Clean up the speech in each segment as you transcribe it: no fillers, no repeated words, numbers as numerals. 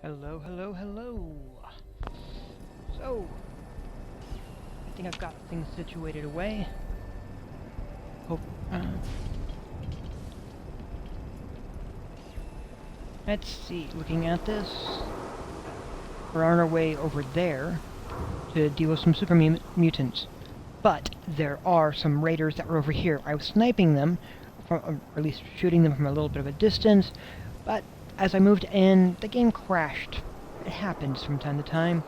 Hello, hello, hello. So, I think I've got things situated away. Hope. Let's see. Looking at this, we're on our way over there to deal with some super mutants. But there are some raiders that were over here. I was sniping them, from, or at least shooting them from a little bit of a distance. But as I moved in, the game crashed. It happens from time to time.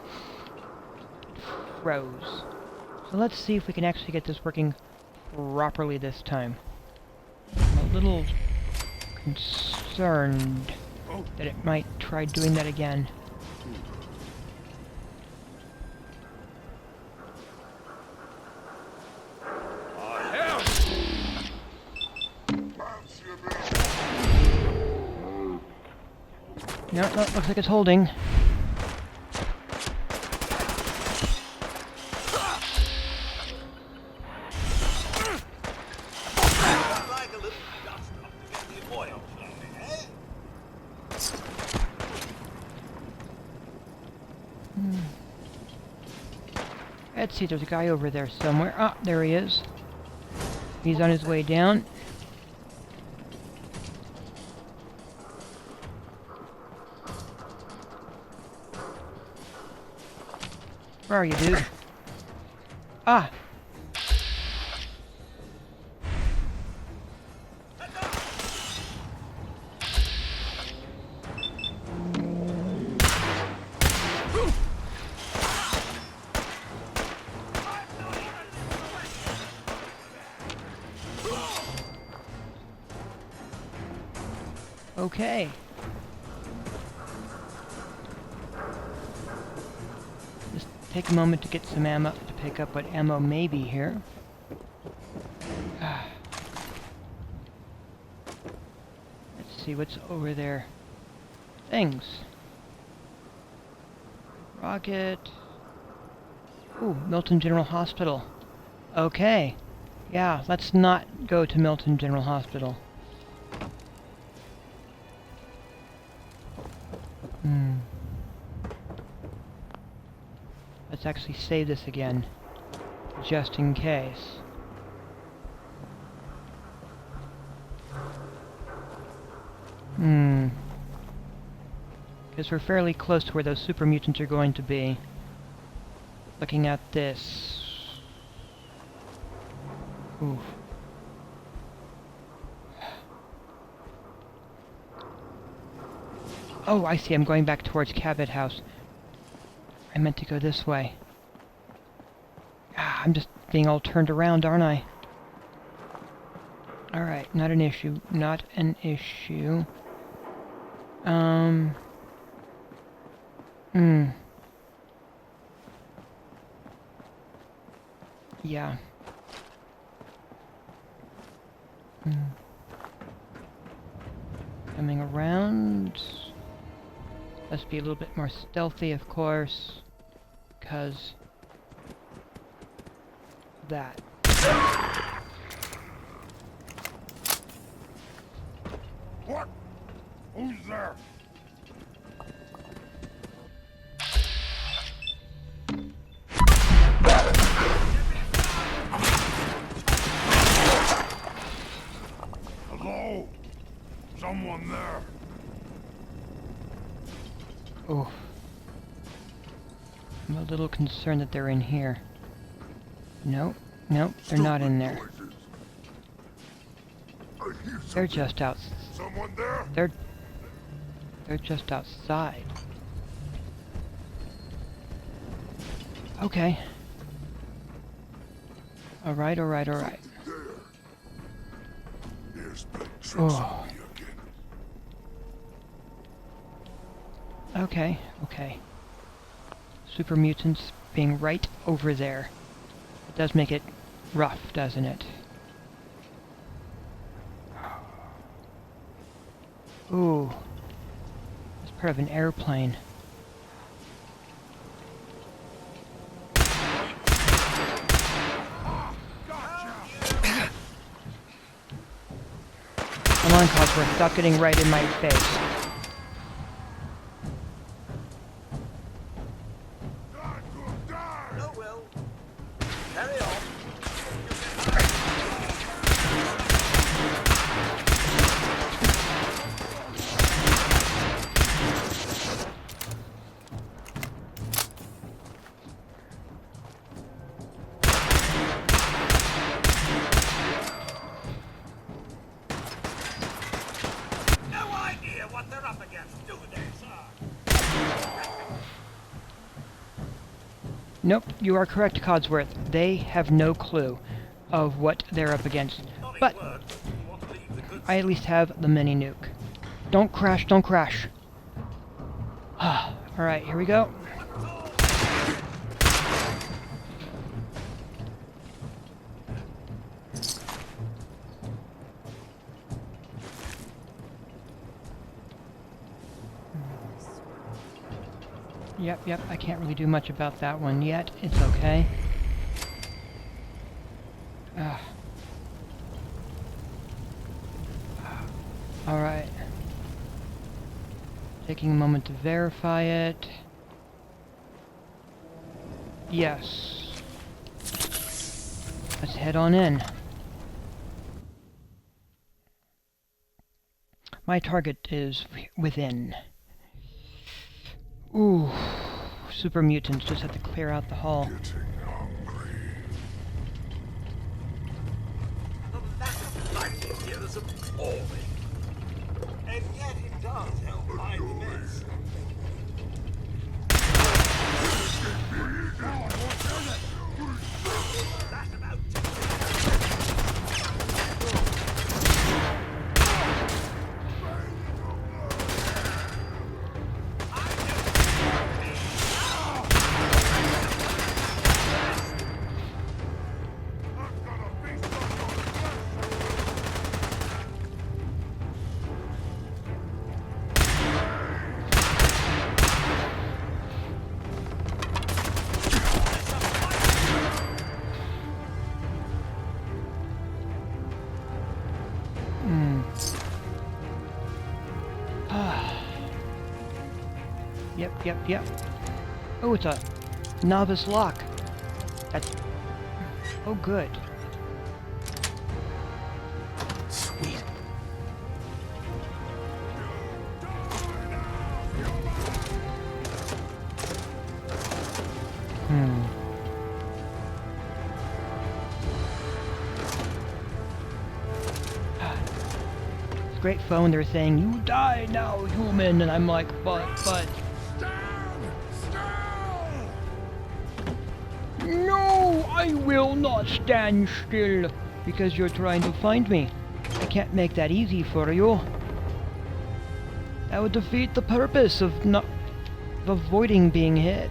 It froze. So let's see if we can actually get this working properly this time. I'm a little concerned that it might try doing that again. No, looks like it's holding. Let's see, there's a guy over there somewhere. Ah, there he is. He's on his way down. Where are you, dude? Ah! Okay. Just take a moment to get some ammo, to pick up what ammo may be here. Let's see what's over there. Things. Rocket. Ooh, Milton General Hospital. Okay. Yeah, let's not go to Milton General Hospital. Let's actually save this again, just in case. Because we're fairly close to where those super mutants are going to be. Looking at this. Oof. Oh, I see. I'm going back towards Cabot House. I meant to go this way. Ah, I'm just being all turned around, aren't I? Alright, not an issue. Not an issue. Yeah. Coming around. Let's be a little bit more stealthy, of course. Because that. What? Who's there? Hello? Someone there? Oh. I'm a little concerned that they're in here. Nope, nope, they're not in there. They're just out. Someone there? They're just outside. Okay. Alright, alright, alright. Oh. Okay, okay. Super mutants being right over there. It does make it rough, doesn't it? Ooh. It's part of an airplane. Come on, Cosworth, stop getting right in my face. Nope, you are correct, Codsworth. They have no clue of what they're up against. But I at least have the mini nuke. Don't crash, don't crash. Alright, here we go. Yep, I can't really do much about that one yet. It's okay. Alright. Taking a moment to verify it. Yes. Let's head on in. My target is within. Ooh, super mutants. Just have to clear out the hall. And yet it does help hide the mess. Yep. Oh, it's a novice lock. That's... Oh, good. Sweet. It's a great phone. They're saying, "You die now, human," and I'm like, but... No, I will not stand still, because you're trying to find me. I can't make that easy for you. That would defeat the purpose of avoiding being hit.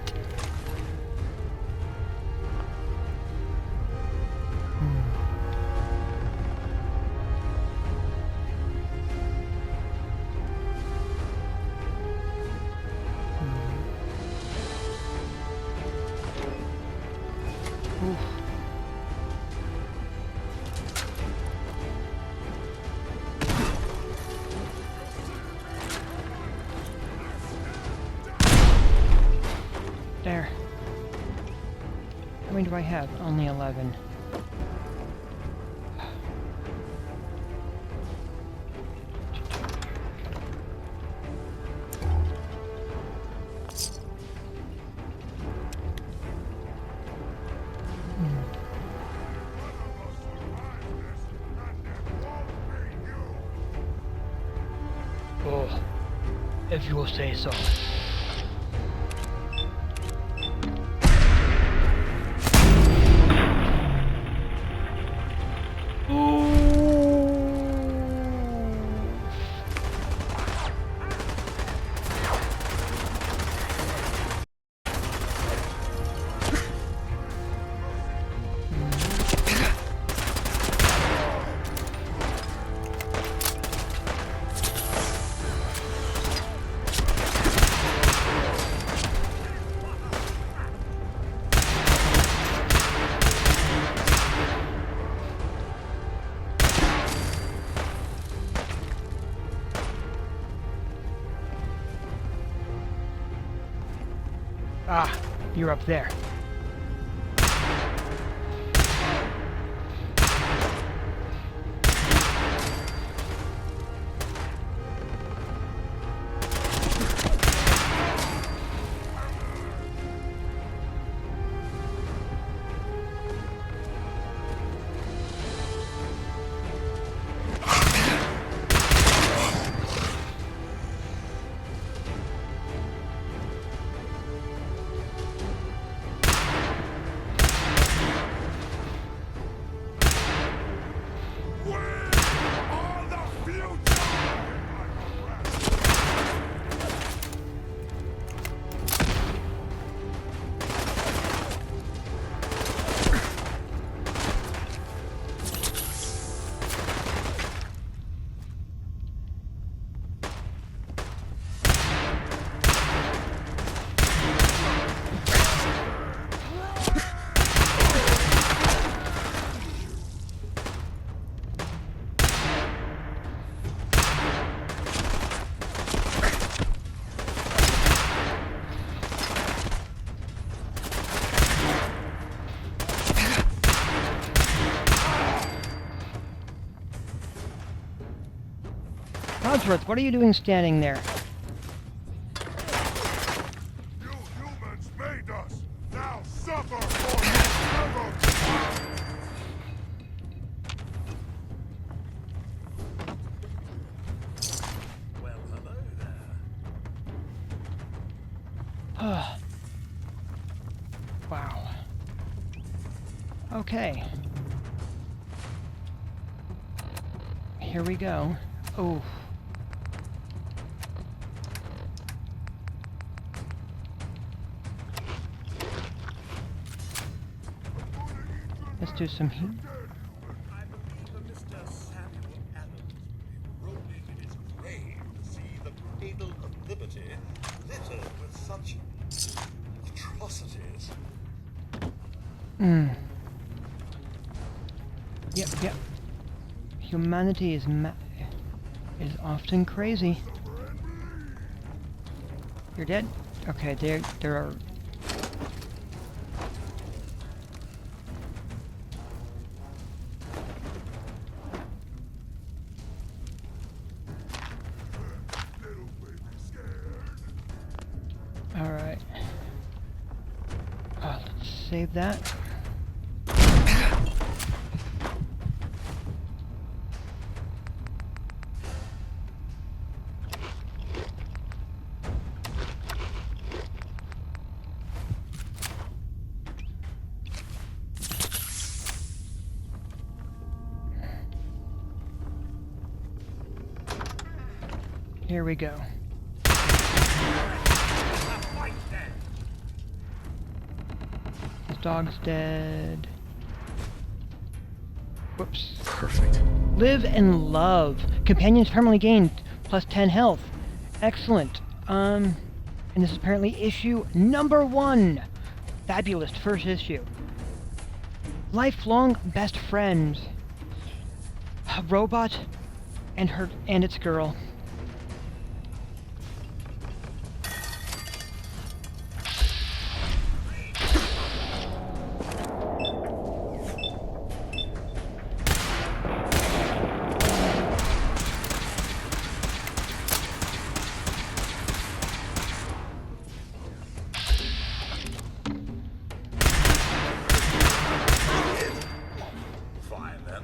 There. How many do I have? Only 11. Oh, if you will say so. Ah, you're up there. Codsworth, what are you doing standing there? You humans made us! Now suffer for your struggle! Well, hello there. Wow. Okay. Here we go. Oh. Let's do some heat. I believe a Mr. Samuel Adams will be rolling in his grave to see the cradle of liberty littered with such atrocities. Yep. Humanity is often crazy. You're dead? Okay, there are... Little baby scared. Alright. Let's save that. Here we go. This dog's dead. Whoops. Perfect. Live and love. Companions permanently gained plus 10 health. Excellent. And this is apparently issue number 1. Fabulous first issue. Lifelong best friends. A robot and its girl. Fine then.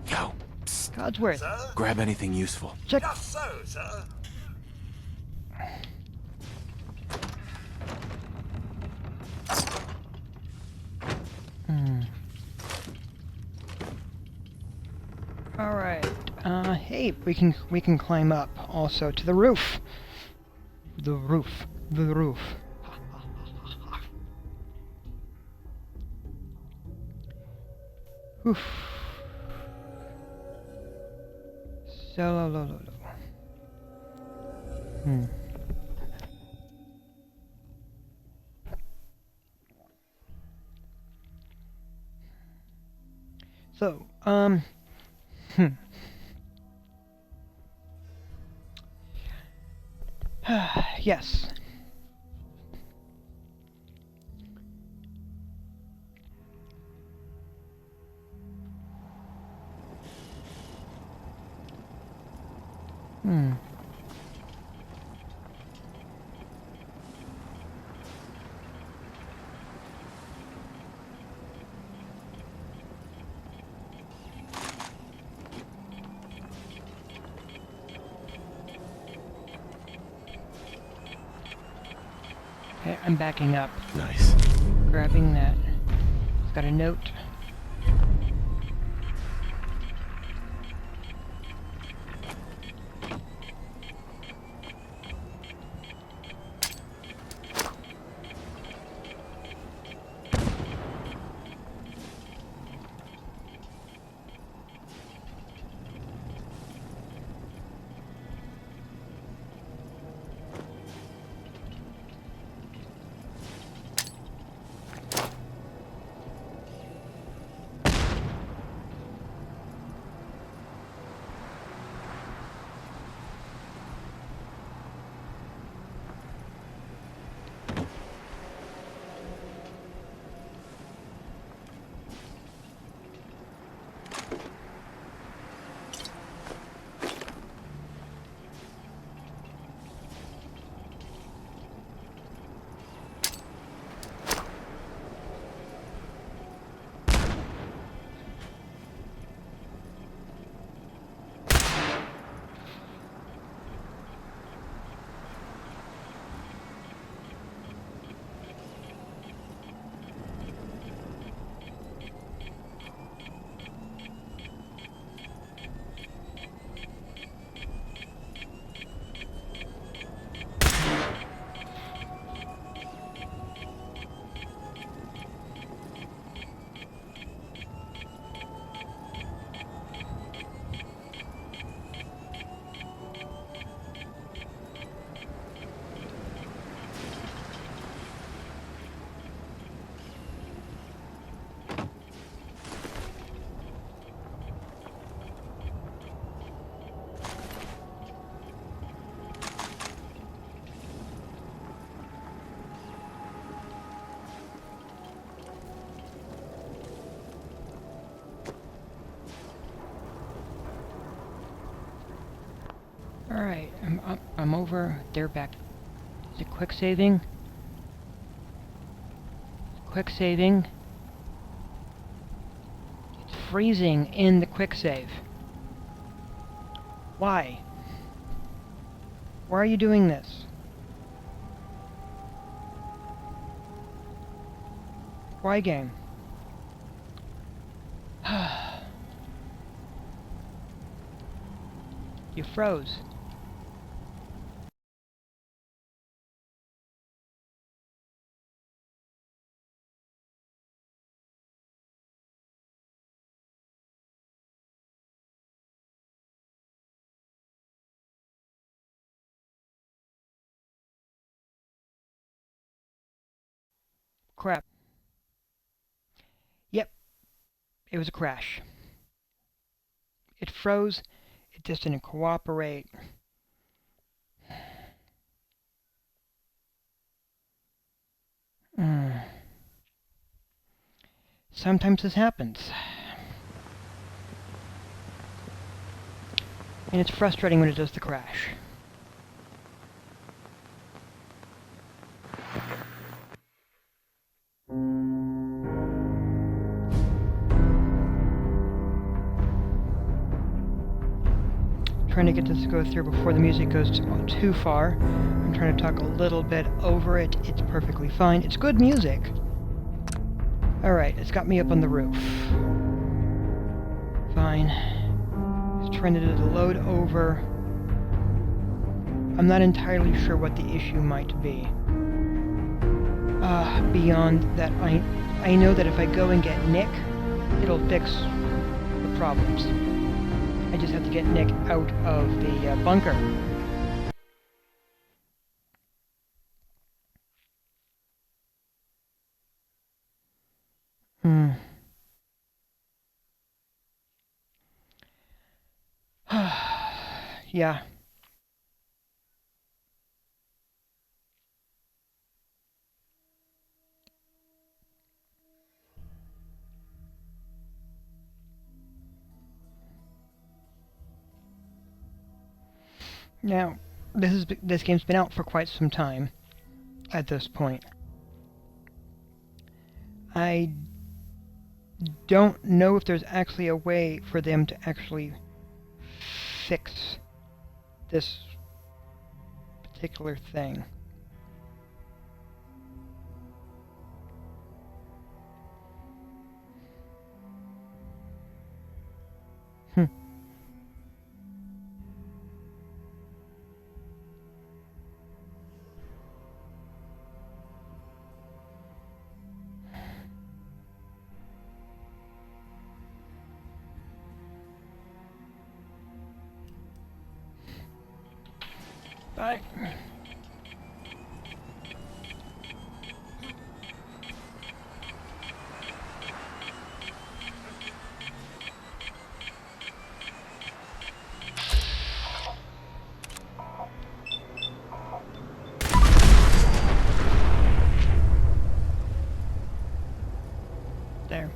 Yo, psst, Codsworth. Sir? grab anything useful. Check. Just so, sir. Alright. Hey, we can climb up also to the roof. The roof. Oof. So low. So, yes. Okay, I'm backing up, Nice. grabbing that. It's got a note. I'm up. I'm over. They're back. Is it quick saving? Quick saving. It's freezing in the quick save. Why? Why are you doing this? Why, game? You froze. Crap. Yep. It was a crash. It froze. It just didn't cooperate. Sometimes this happens. And it's frustrating when it does the crash. Trying to get this to go through before the music goes too far. I'm trying to talk a little bit over it. It's perfectly fine. It's good music. Alright, it's got me up on the roof. Fine. Just trying to do the load over. I'm not entirely sure what the issue might be. Beyond that, I know that if I go and get Nick, it'll fix the problems. I just have to get Nick out of the bunker. Yeah. Now, this game's been out for quite some time at this point. I don't know if there's actually a way for them to actually fix this particular thing. Bye. There.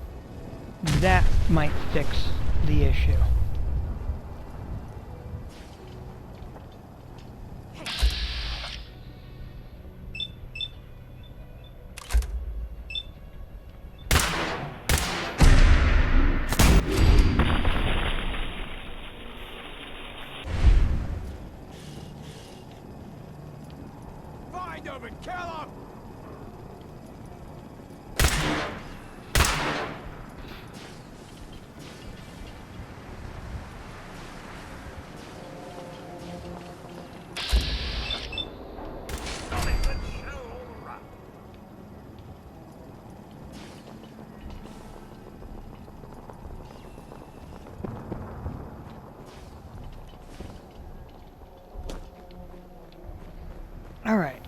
That might fix the issue. Find him and kill him! All right.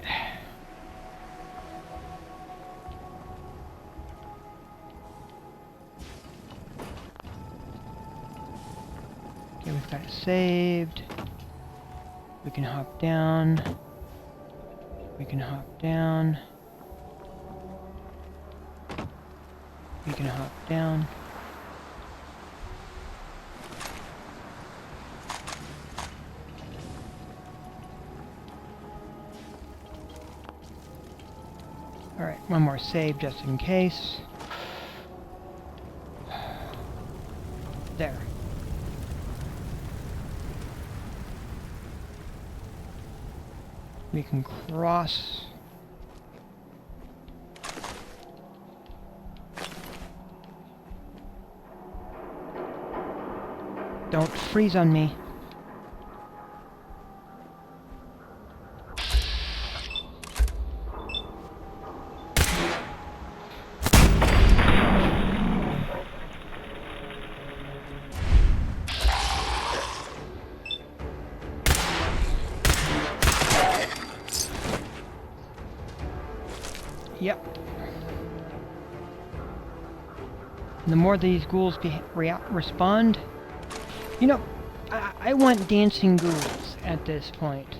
Okay, we've got it saved. We can hop down. We can hop down. We can hop down. Alright, one more save just in case. There. We can cross. Don't freeze on me. Yep. The more these ghouls respond, you know, I want dancing ghouls at this point.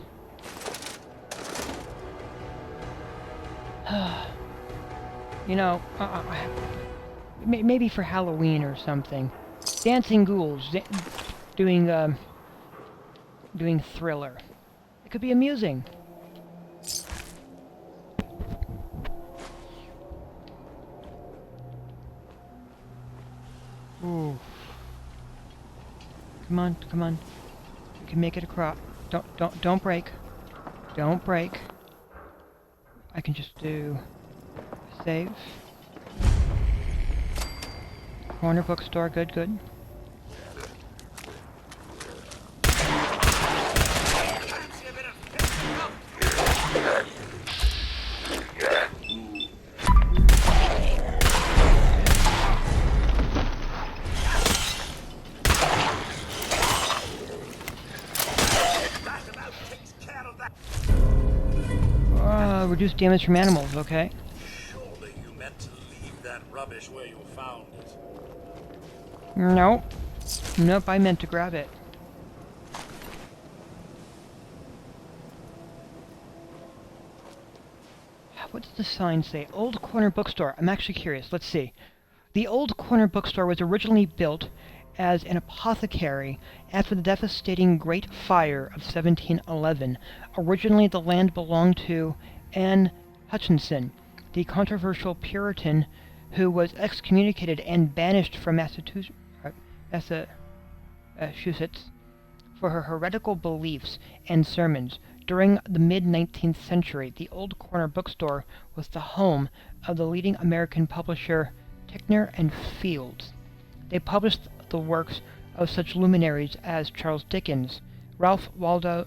You know, maybe for Halloween or something. Dancing ghouls doing Thriller. It could be amusing. Ooh. Come on, come on. We can make it across. Don't break. Don't break. I can just do save. Corner bookstore, good, good. Reduce damage from animals, okay. Surely you meant to leave that rubbish where you found it. Nope. Nope, I meant to grab it. What does the sign say? Old Corner Bookstore. I'm actually curious. Let's see. The Old Corner Bookstore was originally built as an apothecary after the devastating Great Fire of 1711. Originally, the land belonged to Anne Hutchinson, the controversial Puritan who was excommunicated and banished from Massachusetts for her heretical beliefs and sermons. During the mid-19th century, the Old Corner Bookstore was the home of the leading American publisher Ticknor and Fields. They published the works of such luminaries as Charles Dickens, Ralph Waldo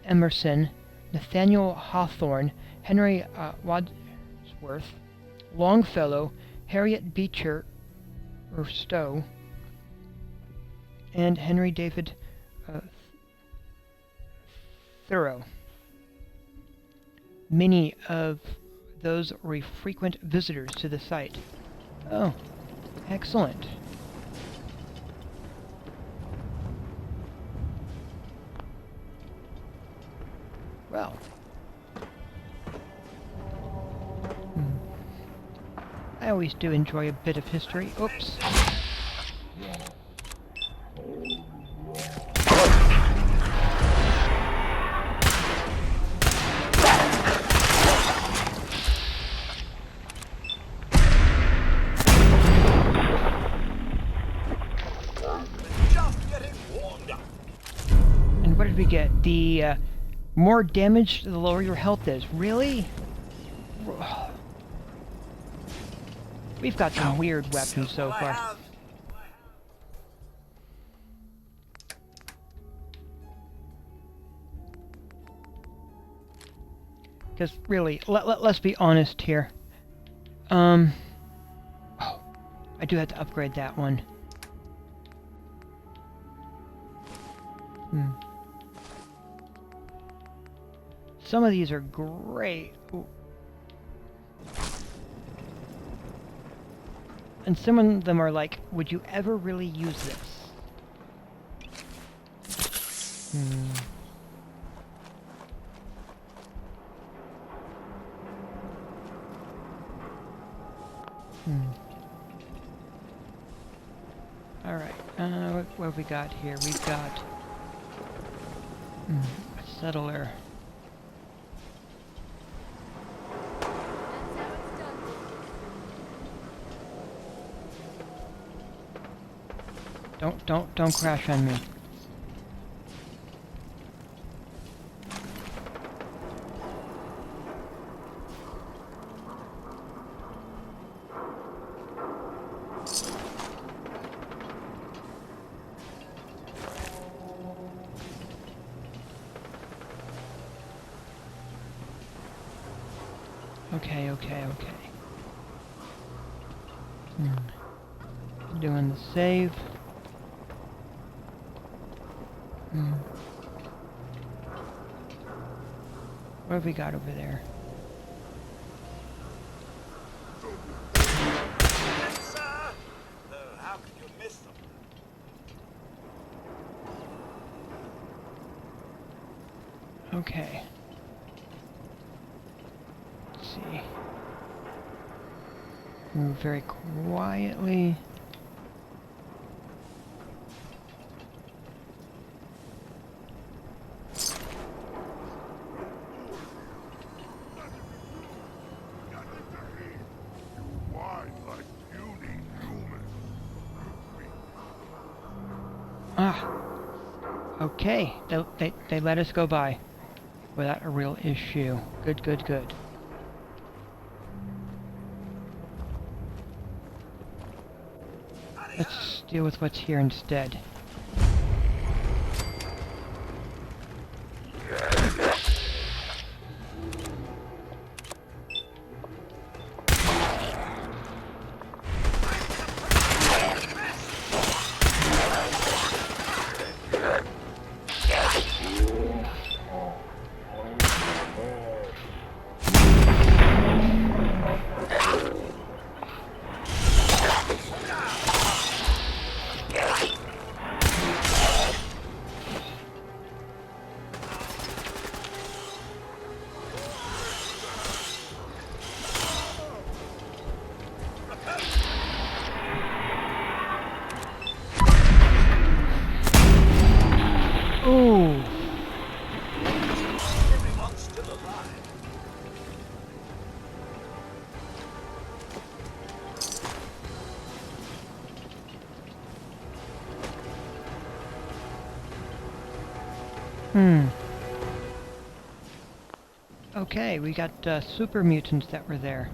Emerson, Nathaniel Hawthorne, Henry Wadsworth Longfellow, Harriet Beecher Stowe, and Henry David Thoreau. Many of those were frequent visitors to the site. Oh, excellent. Well. I always do enjoy a bit of history. Oops. Just getting warmed up. And what did we get? The more damage, the lower your health is. Really? We've got some weird weapons so far. Because really, let's be honest here. Oh, I do have to upgrade that one. Some of these are great. Ooh. And some of them are like, would you ever really use this? Alright, what have we got here? We've got a settler. Don't crash on me. Okay. Doing the save. What have we got over there? Yes, sir! Though, how could you miss them? Okay. Let's see. Move very quietly. Wide like puny humans. Ah. Okay. They let us go by without a real issue. Good. Let's deal with what's here instead. Ooh. Everyone's still alive. Okay, we got super mutants that were there.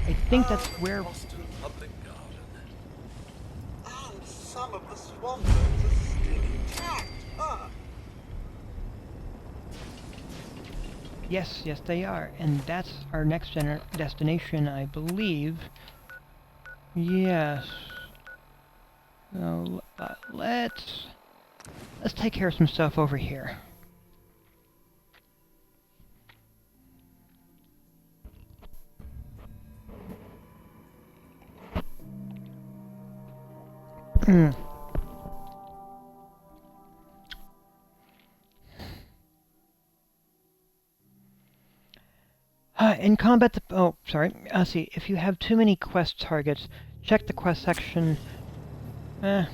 I think that's where... Boston Public Garden. And some of the swan birds are still intact, huh? Yes, they are. And that's our next destination, I believe. Yes. So, let's take care of some stuff over here. In combat, oh, sorry. See, if you have too many quest targets, check the quest section. Hey,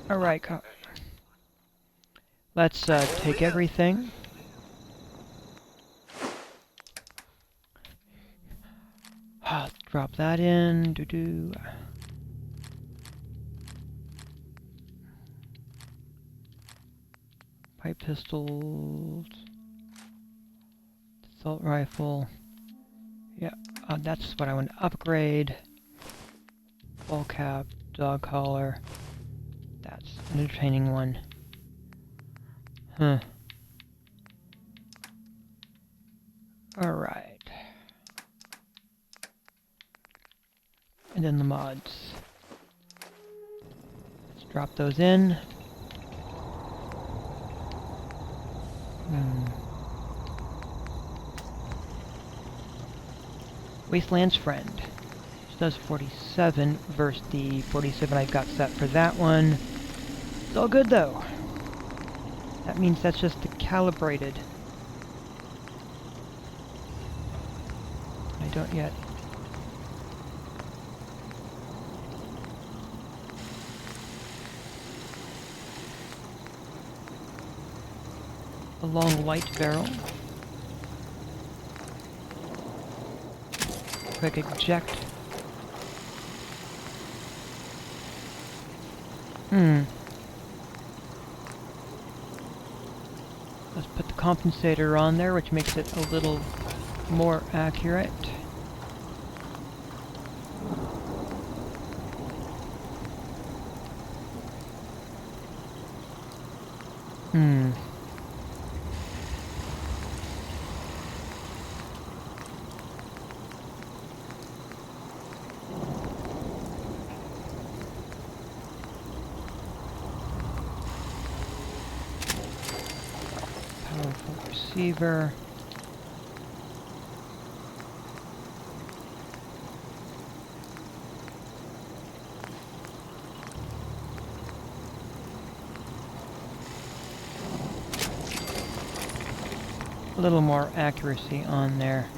Alright, let's take everything. Drop that in. Pipe pistols. Assault rifle. Yeah, that's what I want to upgrade. Ball cap, dog collar. That's an entertaining one. Alright. And then the mods. Let's drop those in. Wasteland's Friend. Which does 47 versus the 47 I've got set for that one. It's all good though. That means that's just the calibrated. I don't yet. A long light barrel. if I could eject. Let's put the compensator on there, which makes it a little more accurate. Powerful receiver. A little more accuracy on there.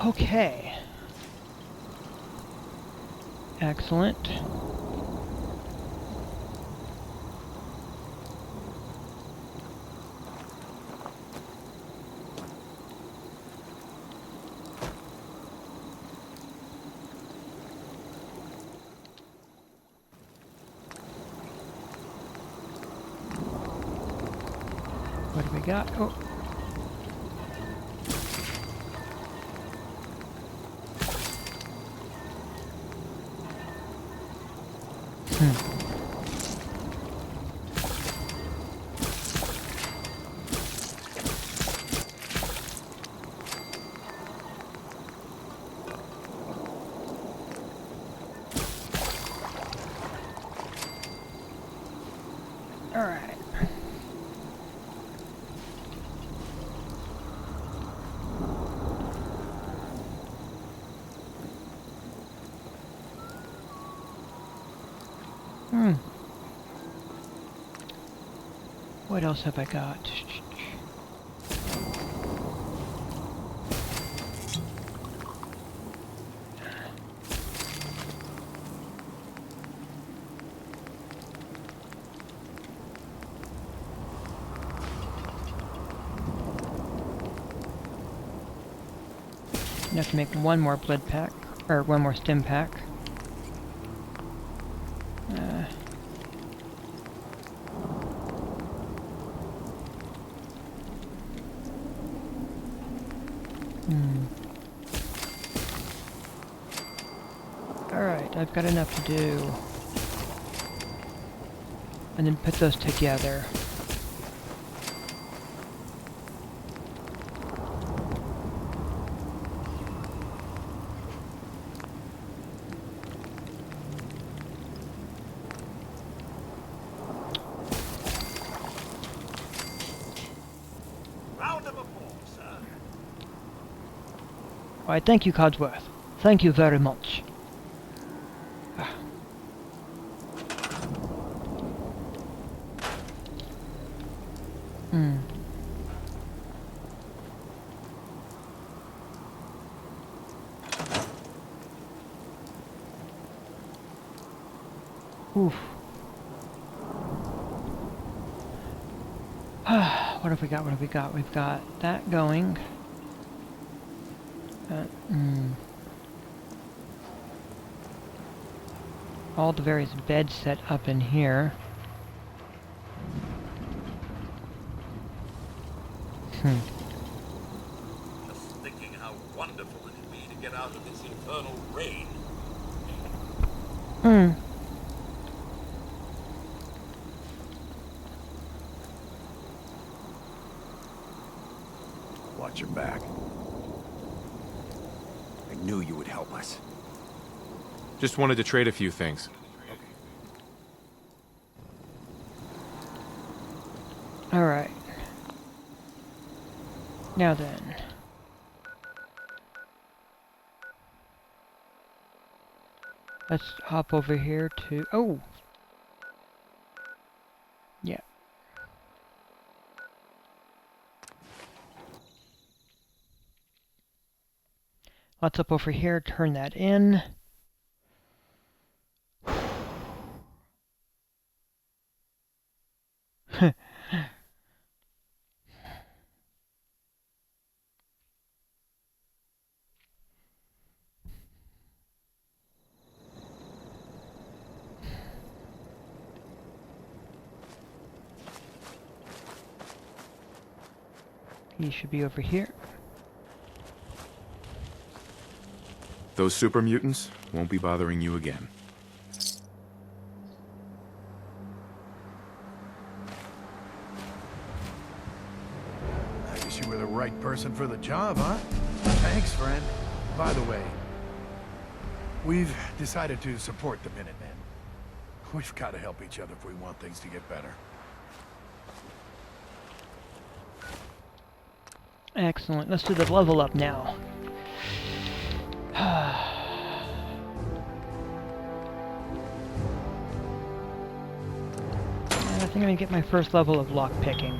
Okay. Excellent. What do we got? Oh. All right. What else have I got? Enough to make one more blood pack, or one more stim pack. Alright, I've got enough to do. And then put those together. Round of applause, sir. Alright, thank you, Codsworth. Thank you very much. Oof. What have we got? What have we got? We've got that going. All the various beds set up in here. Just thinking how wonderful it'd be to get out of this infernal rain. Watch your back. I knew you would help us. Just wanted to trade a few things. Alright. Now then. Let's hop over here to... Oh! Yeah. Let's up over here, turn that in. He should be over here. Those super mutants won't be bothering you again. I guess you were the right person for the job, huh? Thanks, friend. By the way, we've decided to support the Minutemen. We've got to help each other if we want things to get better. Excellent. Let's do the level up now. And I think I'm gonna get my first level of lockpicking.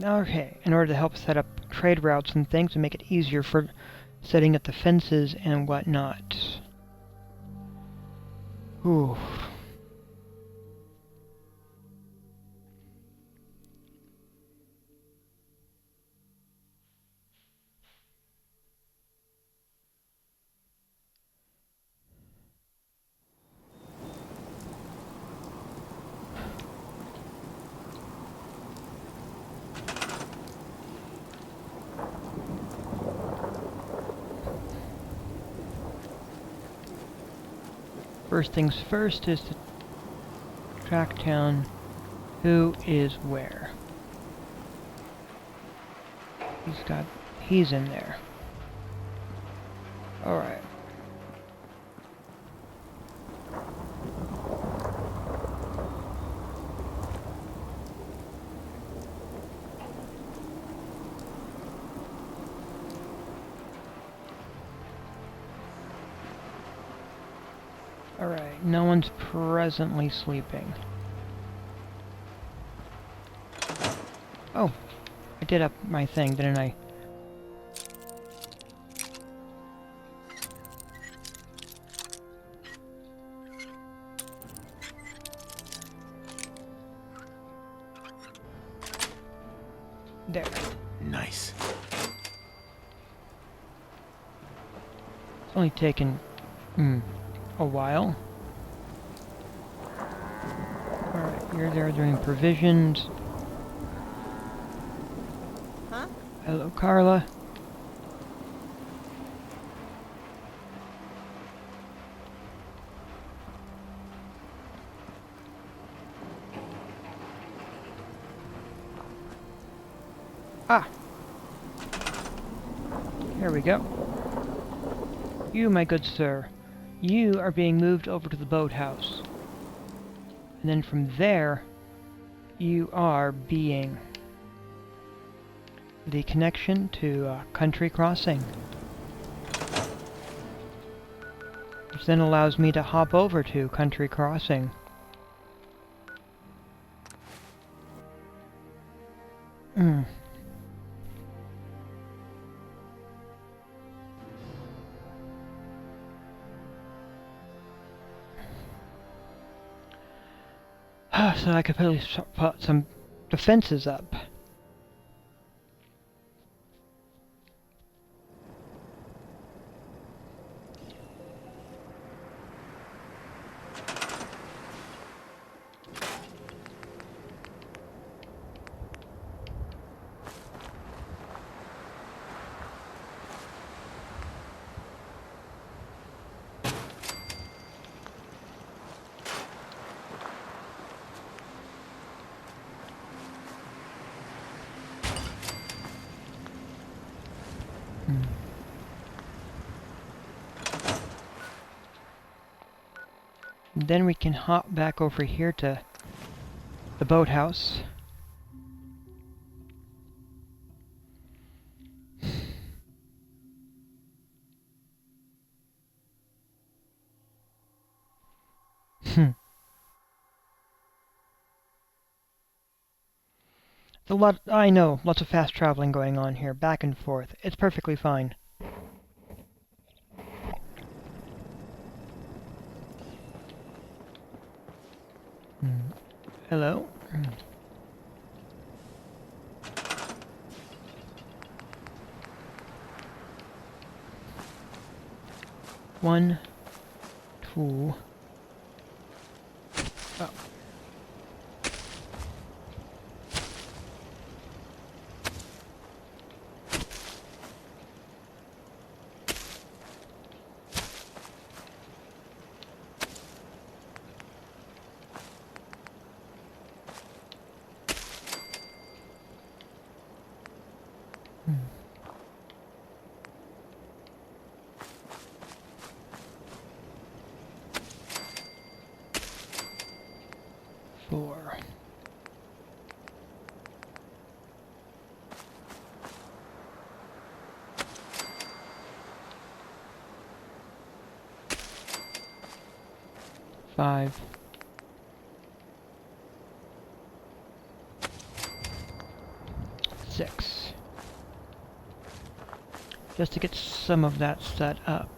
Okay, in order to help set up trade routes and things and make it easier for setting up the fences and whatnot. Ooh. First things first is to track down who is where. He's in there. Alright. Alright, no one's presently sleeping. Oh, I did up my thing, didn't I? There. Nice. It's only taken a while. Alright, you're there doing provisions. Huh? Hello, Carla. Ah! Here we go. You, my good sir, you are being moved over to the boathouse. And then from there, you are being the connection to Country Crossing. Which then allows me to hop over to Country Crossing. So I could probably put some defenses up. Then we can hop back over here to the boathouse. I know, lots of fast traveling going on here, back and forth. It's perfectly fine. Hello? One, two. Oh. Four. Five. Six. Just to get some of that set up.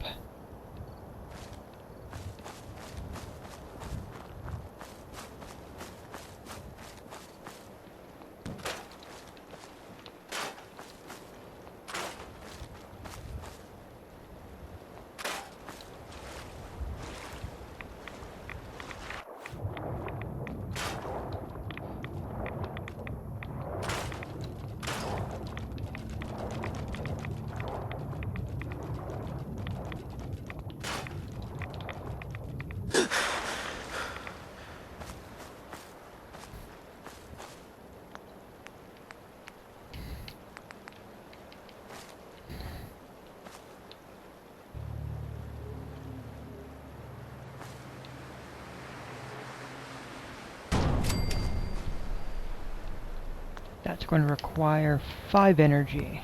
That's going to require 5 energy.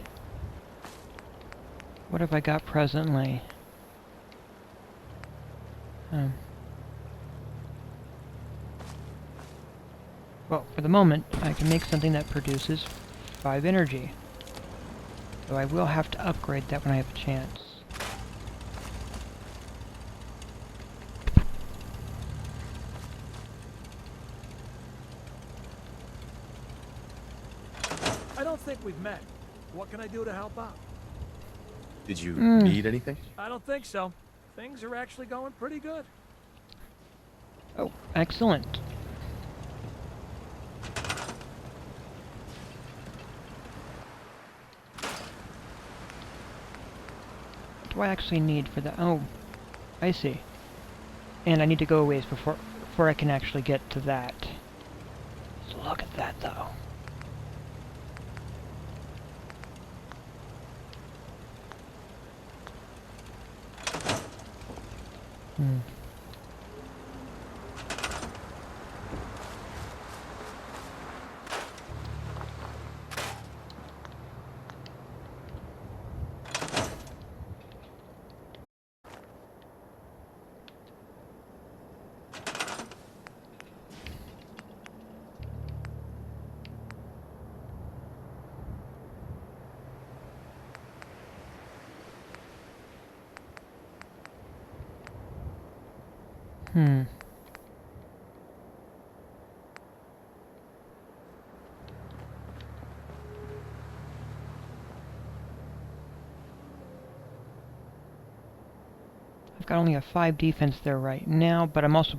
What have I got presently? Well, for the moment, I can make something that produces 5 energy. So I will have to upgrade that when I have a chance. I don't think we've met. What can I do to help out? Did you need anything? I don't think so. Things are actually going pretty good. Oh, excellent. What do I actually need for that? Oh, I see. And I need to go a ways before I can actually get to that. So look at that, though. I've got only a 5 defense there right now, but I'm also...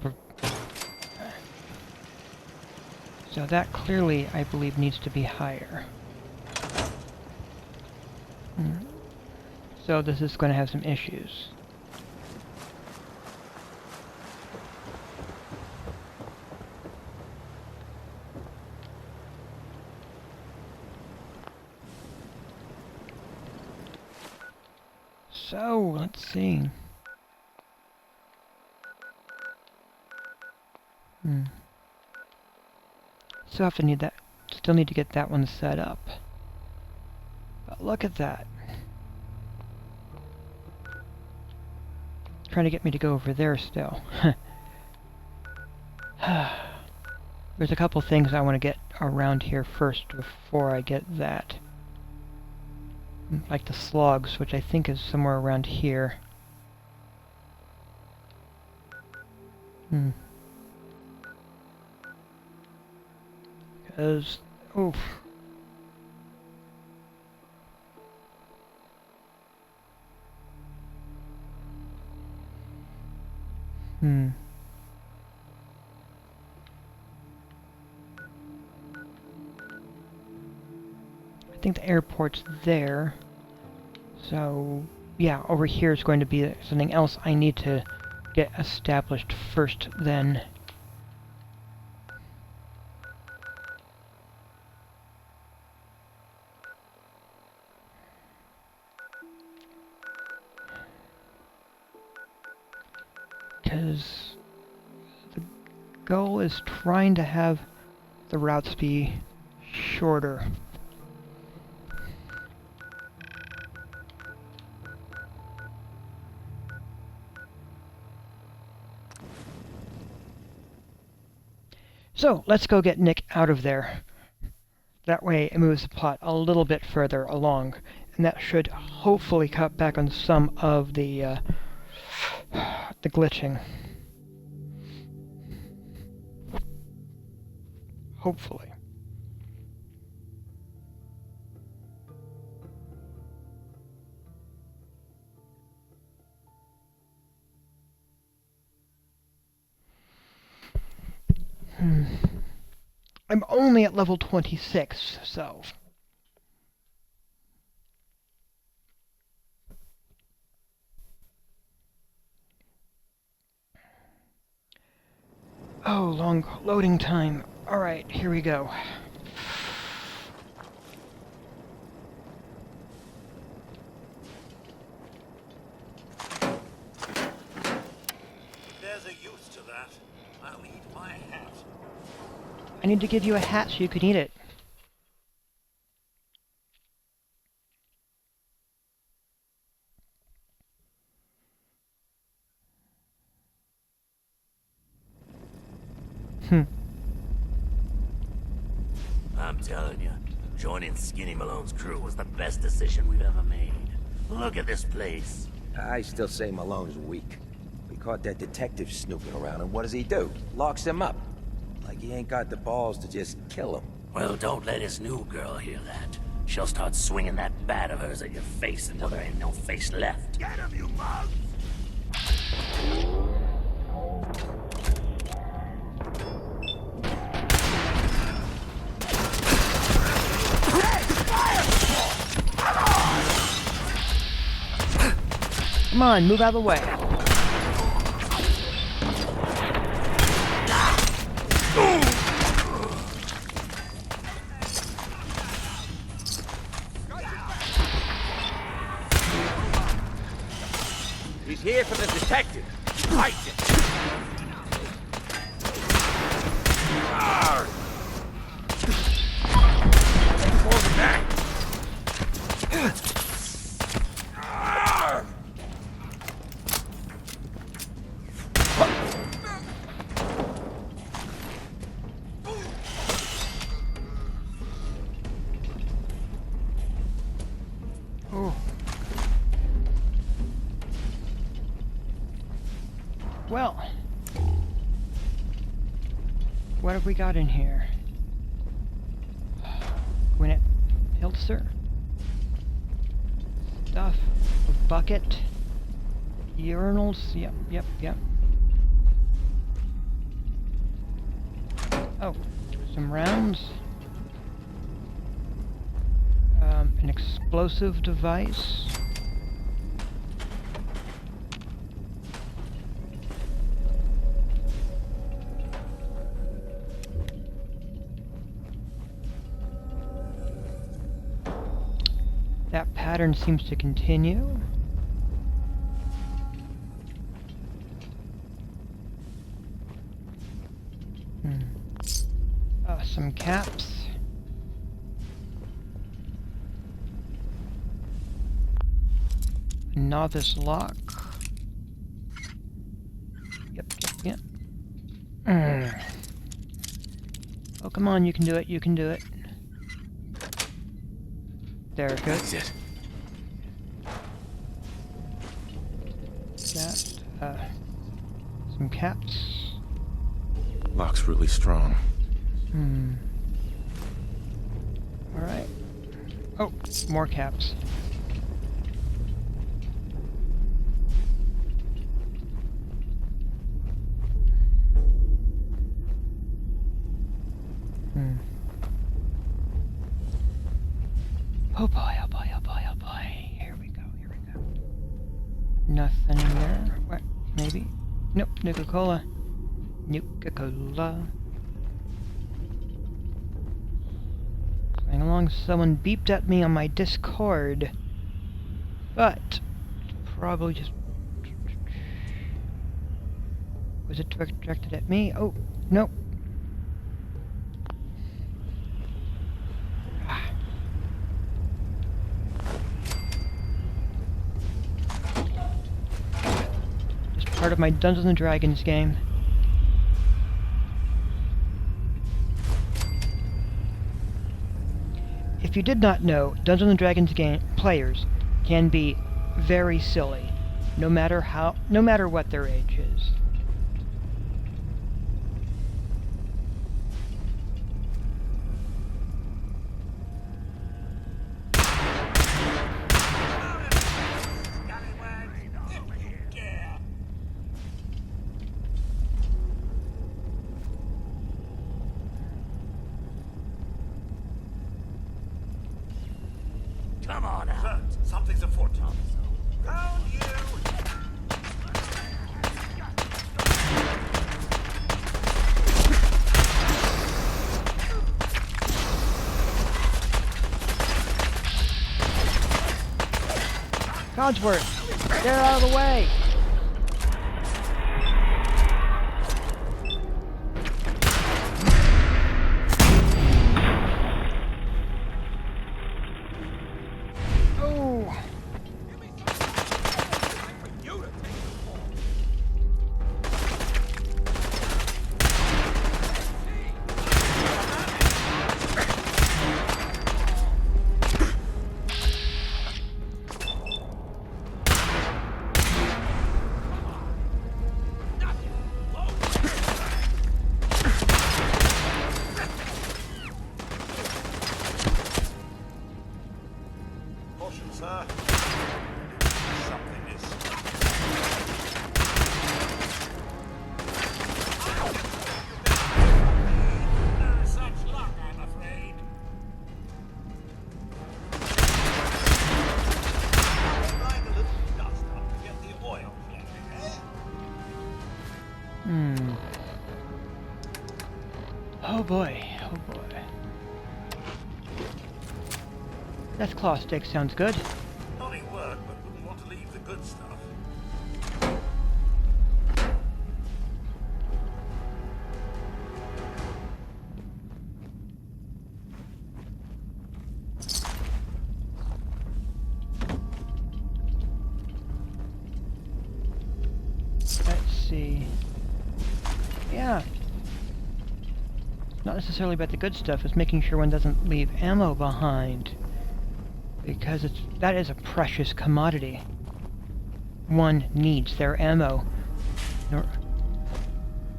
So that clearly, I believe, needs to be higher. So this is going to have some issues. So, let's see. Still need to get that one set up. But look at that. Trying to get me to go over there still. There's a couple things I want to get around here first before I get that. Like the slugs, which I think is somewhere around here. Because, oh. Hmm. I think the airport's there. So, yeah, over here is going to be something else I need to get established first then. Because the goal is trying to have the routes be shorter. So, let's go get Nick out of there. That way it moves the plot a little bit further along, and that should hopefully cut back on some of the glitching. Hopefully. I'm only at level 26, so... Oh, long loading time. Alright, here we go. There's a use to that. I'll eat my hat. I need to give you a hat so you can eat it. I'm telling you, joining Skinny Malone's crew was the best decision we've ever made. Look at this place. I still say Malone's weak. We caught that detective snooping around, and what does he do? Locks him up. Like he ain't got the balls to just kill him. Well, don't let his new girl hear that. She'll start swinging that bat of hers at your face until there ain't no face left. Get him, you mug! Come on, move out of the way. He's here for the detective. Fight him. Fall back. Oh. Well, what have we got in here? Gwyneth Piltzer. Stuff. A bucket. Urinals. Yep. Oh, some rounds. An explosive device. That pattern seems to continue. Some caps. Novice lock. Yep. Oh, come on, you can do it. There, good. That's it. That, some caps. Lock's really strong. Alright. Oh, more caps. Oh boy, oh boy, oh boy, oh boy. Here we go, here we go. Nothing in there. What? Maybe? Nope, Nuka-Cola. Nuka-Cola. Going along, someone beeped at me on my Discord. But, probably just... Was it directed at me? Oh, nope. Part of my Dungeons & Dragons game. If you did not know, Dungeons & Dragons game players can be very silly, no matter what their age is. Come on out. Sir, something's afoot. Round you! Codsworth, get out of the way! Oh! Caution, sir. Something is... No such luck, I'm afraid. Like a little dust up to get the oil flowing, eh? Oh boy, oh boy. That claw stick sounds good. Only word, but wouldn't want to leave the good stuff. Let's see. Yeah. Not necessarily about the good stuff, it's making sure one doesn't leave ammo behind. Because that is a precious commodity. One needs their ammo.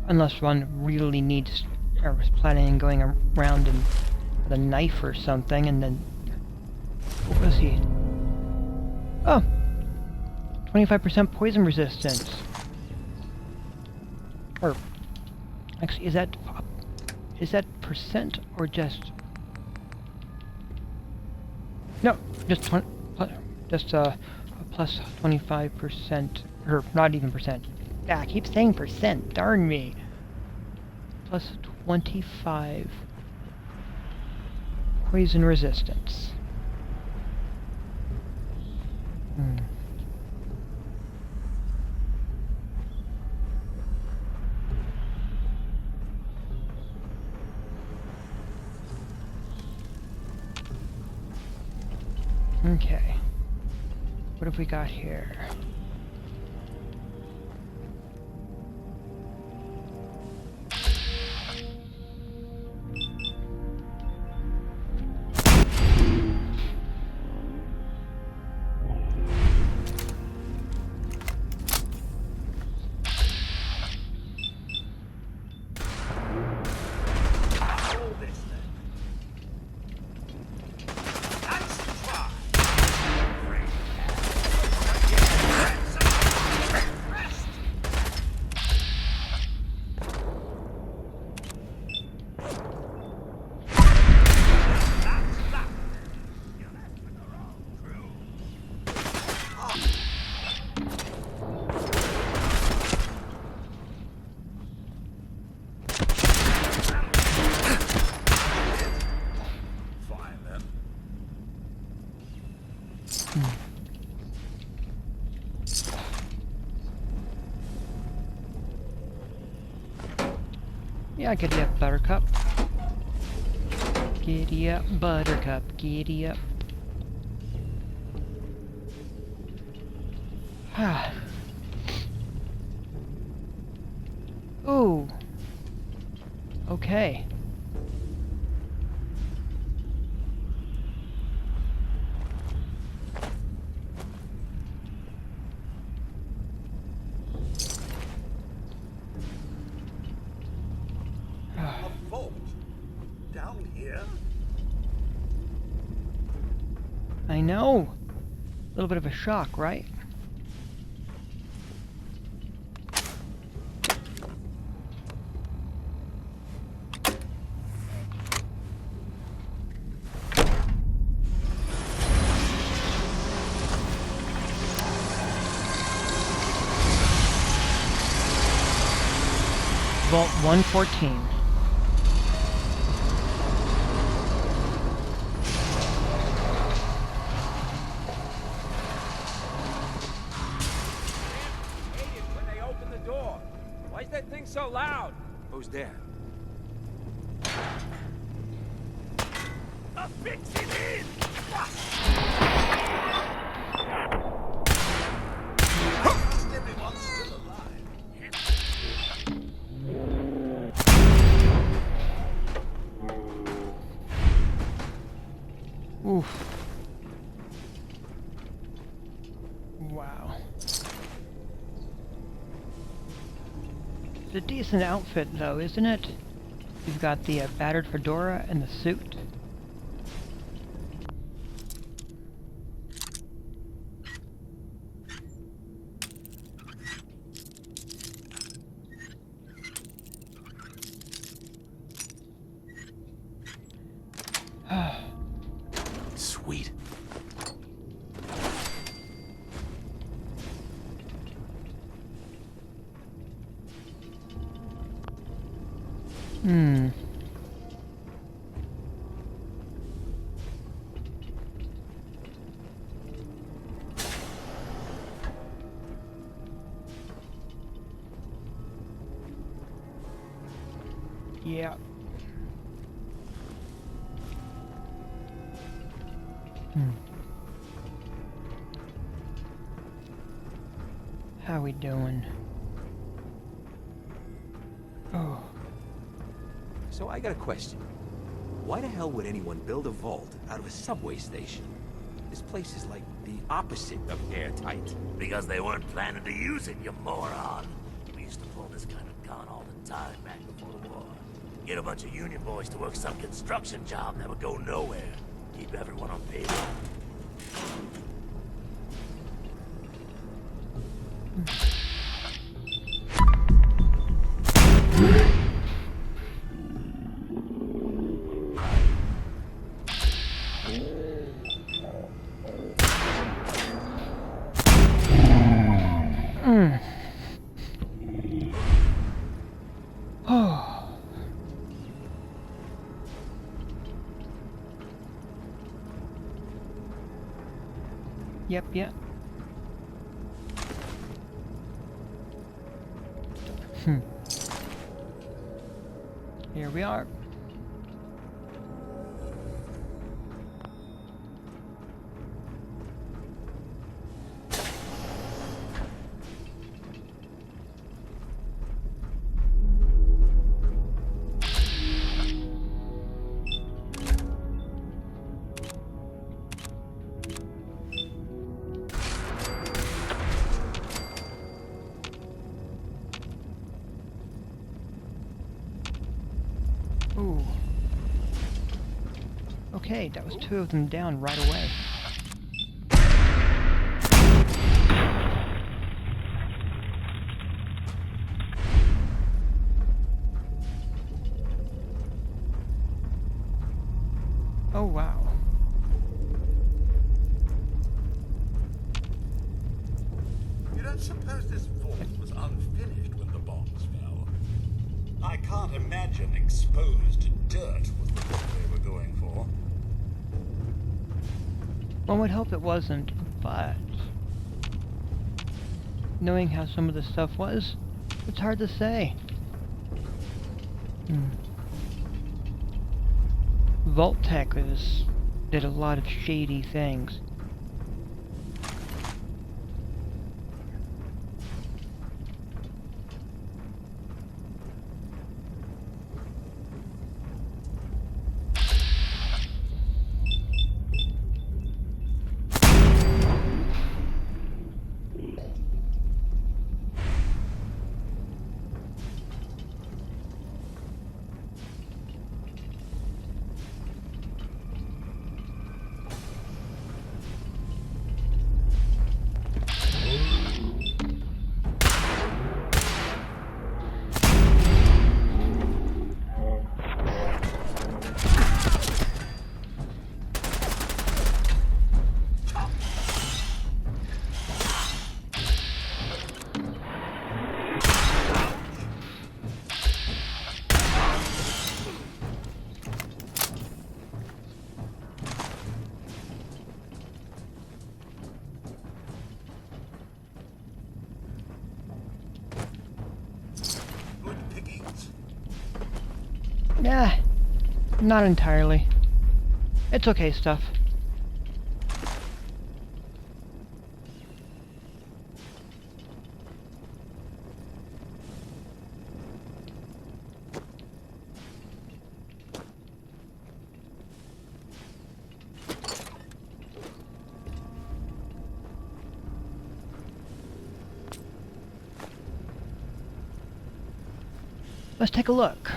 Unless one really needs, or was planning on going around with a knife or something, and then... What was he? Oh! 25% poison resistance. Or... Actually, is that percent, or just... No, just a plus 25%, or not even percent. Ah, I keep saying percent, darn me. Plus 25 poison resistance. Okay. What have we got here? All this then. Yeah, giddy up, Buttercup. Giddy up, Buttercup. Giddy up. Ah. Ooh. Okay. A vault? Down here? I know. A little bit of a shock, right? Vault 114. Hate it when they open the door. Why is that thing so loud? Who's there? A fix it in! Everyone's still alive. Oof. Wow. It's a decent outfit, though, isn't it? You've got the battered fedora and the suit. Sweet. Hmm. Yeah. Hmm. How we doing? Oh. So I got a question. Why the hell would anyone build a vault out of a subway station? This place is like the opposite of airtight. Because they weren't planning to use it, you moron. We used to pull this kind of gun all the time back before the war. Get a bunch of union boys to work some construction job that would go nowhere. Keep everyone on payroll. Oh. Yep. Here we are. Ooh. Okay, that was two of them down right away. Oh, wow. You don't suppose this vault was unfinished when the bombs fell? I can't imagine exposed dirt was the look they were going for. One would hope it wasn't, but knowing how some of the stuff was, it's hard to say. Vault-Tec did a lot of shady things. Good pickings. Nah, not entirely. It's okay stuff. Let's take a look.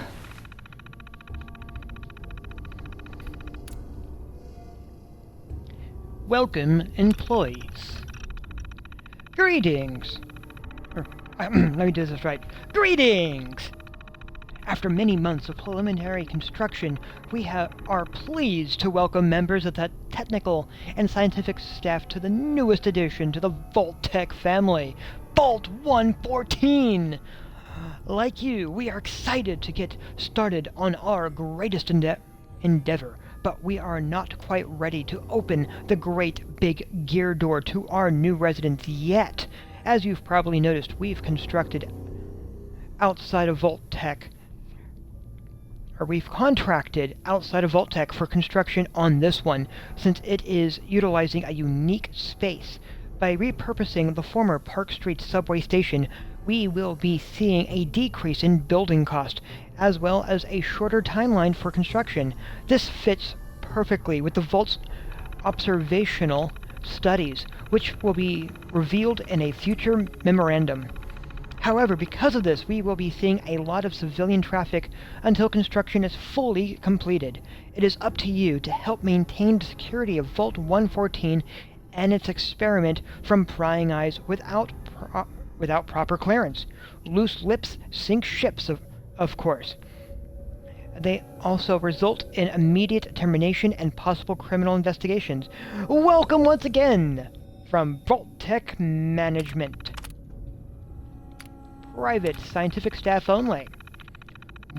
Welcome, employees. Greetings. Let me do this right. Greetings! After many months of preliminary construction, we are pleased to welcome members of the technical and scientific staff to the newest addition to the Vault-Tec family, Vault 114! Like you, we are excited to get started on our greatest endeavor, but we are not quite ready to open the great big gear door to our new residents yet. As you've probably noticed, we've constructed outside of Vault-Tec, or we've contracted outside of Vault-Tec for construction on this one, since it is utilizing a unique space. By repurposing the former Park Street subway station, we will be seeing a decrease in building cost, as well as a shorter timeline for construction. This fits perfectly with the Vault's observational studies, which will be revealed in a future memorandum. However, because of this, we will be seeing a lot of civilian traffic until construction is fully completed. It is up to you to help maintain the security of Vault 114 and its experiment from prying eyes without proper clearance. Loose lips sink ships, of course. They also result in immediate termination and possible criminal investigations. Welcome once again from Vault-Tec Management. Private scientific staff only.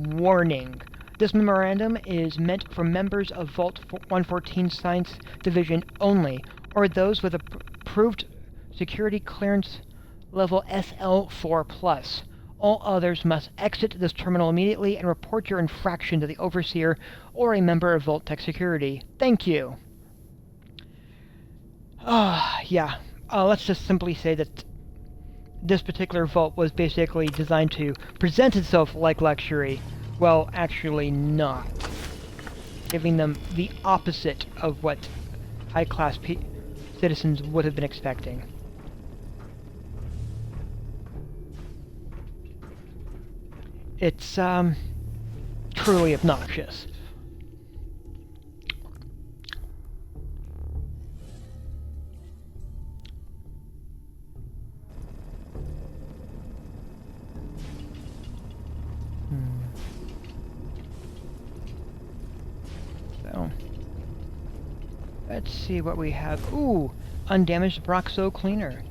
Warning. This memorandum is meant for members of Vault 114 Science Division only, or those with approved security clearance level SL4+. All others must exit this terminal immediately and report your infraction to the Overseer or a member of Vault-Tec Security. Thank you. Yeah. Let's just simply say that this particular vault was basically designed to present itself like luxury. Well, actually not. Giving them the opposite of what high-class citizens would have been expecting. It's, truly obnoxious. So, let's see what we have. Ooh, undamaged Broxo cleaner.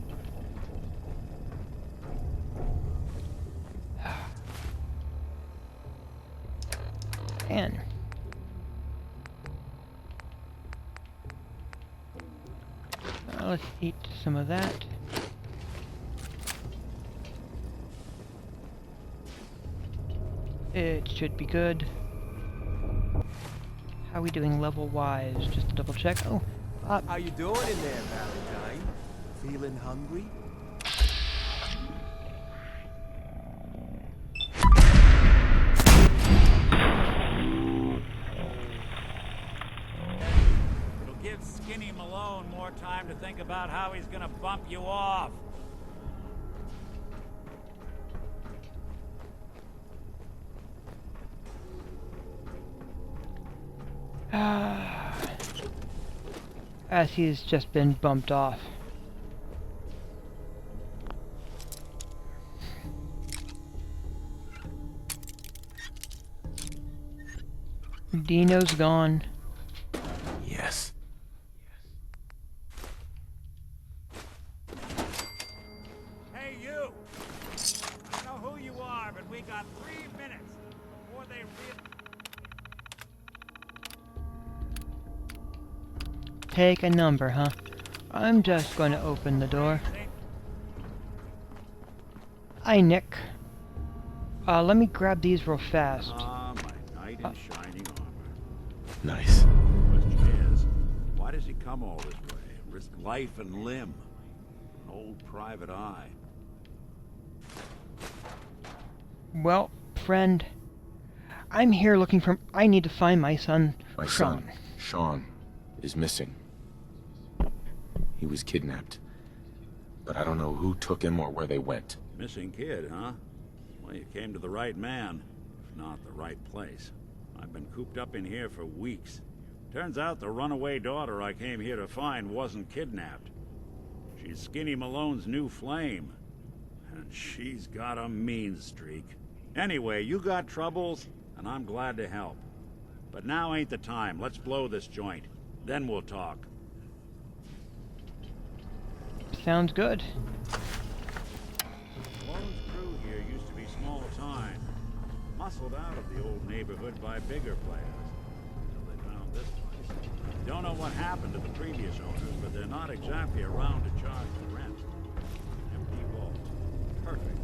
And let's eat some of that. It should be good. How are we doing level-wise? Just to double check. Oh, How you doing in there, Valentine? Feeling hungry? It'll give Skinny Malone more time to think about how he's gonna bump you off. as he's just been bumped off. Dino's gone. Yes. Hey, you! I know who you are, but we got 3 minutes before they Take a number, huh? I'm just going to open the door. Hi, Nick. Let me grab these real fast. Ah, my knight in shining armor. Nice. Question is, why does he come all this way? Risk life and limb? An old private eye. Well, friend, I'm here looking for... I need to find my son, My Sean. son, Sean, is missing. He was kidnapped. But I don't know who took him or where they went. Missing kid, huh? Well, you came to the right man, if not the right place. I've been cooped up in here for weeks. Turns out the runaway daughter I came here to find wasn't kidnapped. She's Skinny Malone's new flame. And she's got a mean streak. Anyway, you got troubles, and I'm glad to help. But now ain't the time. Let's blow this joint. Then we'll talk. Sounds good. Malone's crew here used to be small time. Muscled out of the old neighborhood by bigger players. Until they found this place. Don't know what happened to the previous owners, but they're not exactly around to charge the rent. Empty vault. Perfect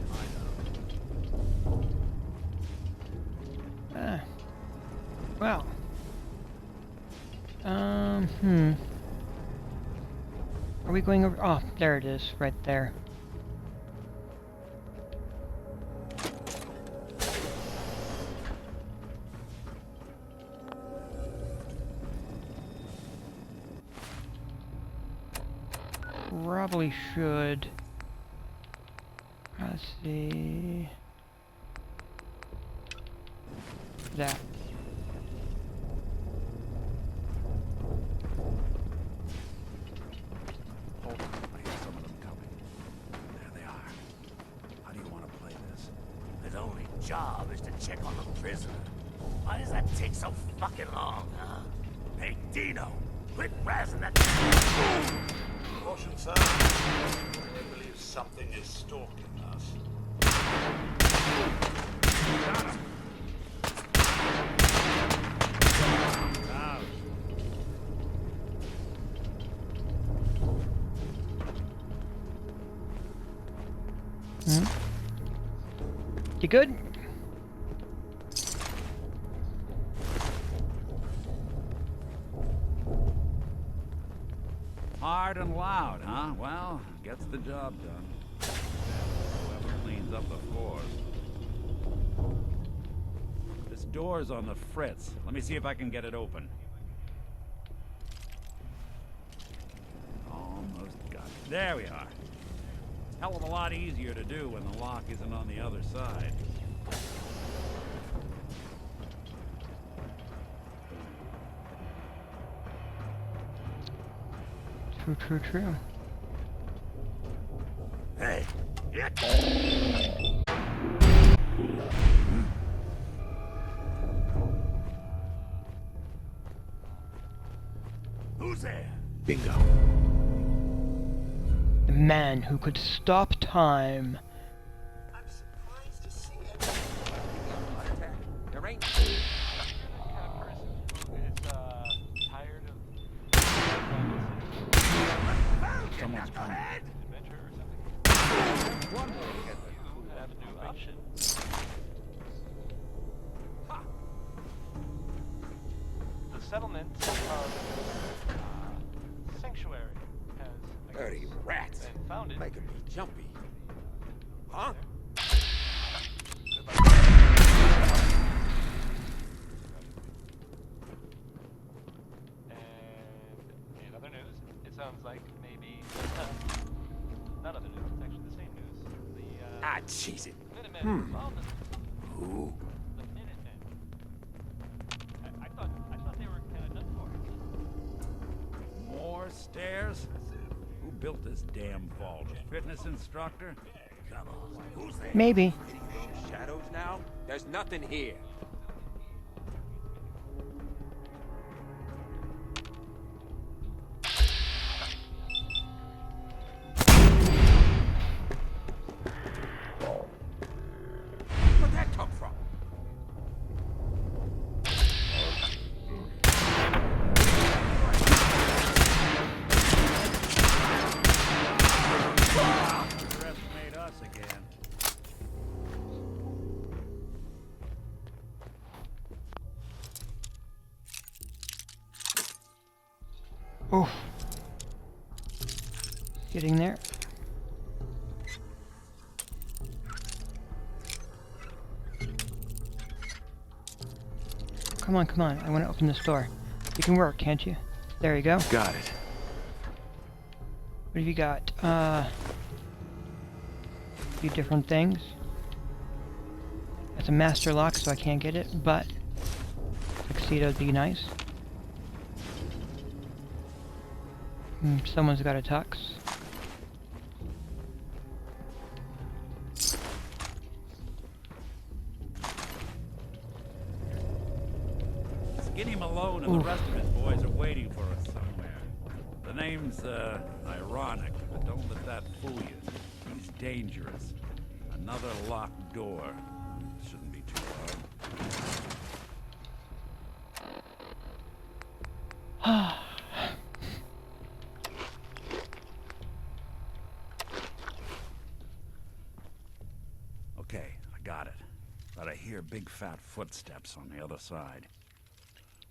hideout. Well. Are we going over? Oh, there it is, right there. Probably should. Let's see. That. Hold on, I hear some of them coming. There they are. How do you want to play this? His only job is to check on the prisoner. Why does that take so fucking long, huh? Hey, Dino, quit razzing that... Caution, sir. I believe something is stalking us. Got him. You good? Hard and loud, huh? Well, gets the job done. Whoever cleans up the floors. This door's on the fritz. Let me see if I can get it open. Almost got it. There we are. Hell of a lot easier to do when the lock isn't on the other side. True. Hey, who's there? Bingo. The man who could stop time. I'm surprised to see There ain't... Someone's coming. settlement of Sanctuary has Dirty rats. been founded. Making me jumpy. Huh? And in other news, it sounds like maybe not other news. It's actually the same news. The Cheese it. Minutemen were found in Ooh. the Minutemen. I thought they were kind of done for. More stairs? Who built this damn vault? A fitness instructor? Come on, who's there? Maybe. See those shadows now? There's nothing here. Where'd that come from? Underestimate us again. Oof. Getting there. Come on, come on. I want to open this door. You can work, can't you? There you go. Got it. What have you got? A few different things. It's a master lock, so I can't get it, but tuxedo would be nice. Someone's got a tux. Skinny Malone and the rest of his boys are waiting for us somewhere. The name's, ironic, but don't let that fool you. He's dangerous. Another locked door. Shouldn't be too hard. Okay, I got it. But I hear big fat footsteps on the other side.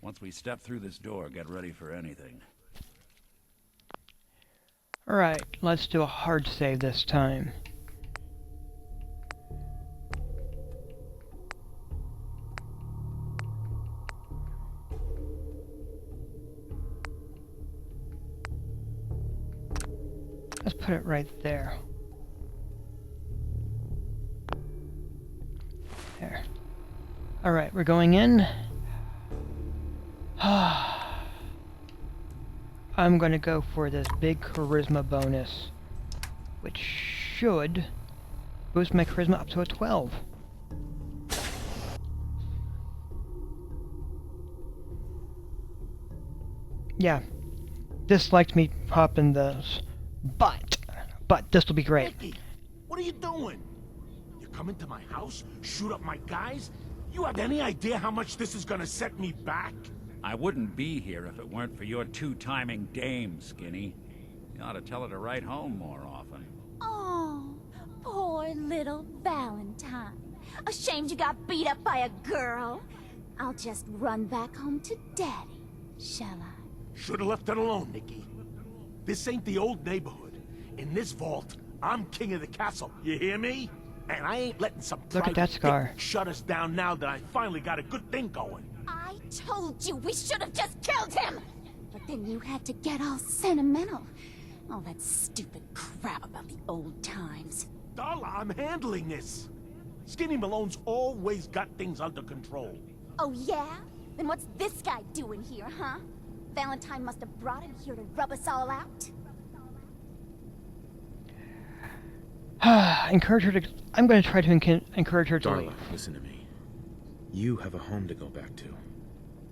Once we step through this door, get ready for anything. Alright, let's do a hard save this time. Let's put it right there. There. Alright, we're going in. I'm gonna go for this big charisma bonus, which should boost my charisma up to a 12. Yeah, disliked me popping those, but this will be great. Nicky, what are you doing? You come into my house, shoot up my guys? You have any idea how much this is gonna set me back? I wouldn't be here if it weren't for your two-timing dame, Skinny. You ought to tell her to write home more often. Oh, poor little Valentine. Ashamed you got beat up by a girl? I'll just run back home to Daddy, shall I? Should've left it alone, Nicky. This ain't the old neighborhood. In this vault, I'm king of the castle, you hear me? And I ain't letting some Look at that scar. shut us down now that I finally got a good thing going. I told you we should have just killed him! But then you had to get all sentimental. All that stupid crap about the old times. Darla, I'm handling this. Skinny Malone's always got things under control. Oh yeah? Then what's this guy doing here, huh? Valentine must have brought him here to rub us all out? Encourage her to... I'm going to try to encourage her to Darla, leave. listen to me. You have a home to go back to.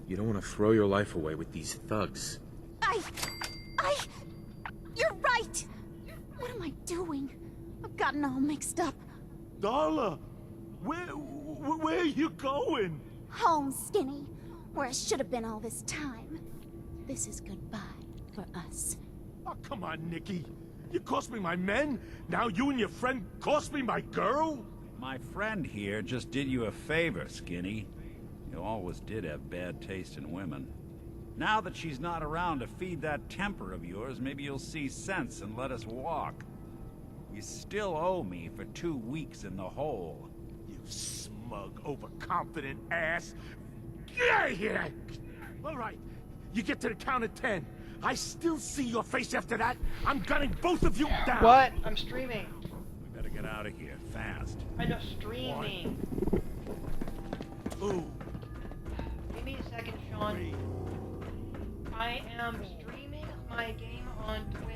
You don't want to throw your life away with these thugs. You're right! What am I doing? I've gotten all mixed up. Darla, where are you going? Home, Skinny. Where I should have been all this time. This is goodbye for us. Oh, come on, Nicky. You cost me my men, now you and your friend cost me my girl? My friend here just did you a favor, Skinny. You always did have bad taste in women. Now that she's not around to feed that temper of yours, maybe you'll see sense and let us walk. You still owe me for 2 weeks in the hole. You smug, overconfident ass. Get out of here! All right, you get to the count of 10. I still see your face after that. I'm gunning both of you down. What? I'm streaming. We better get out of here, fast. I'm just streaming. Ooh. Give me a second, Sean. I am streaming my game on Twitch.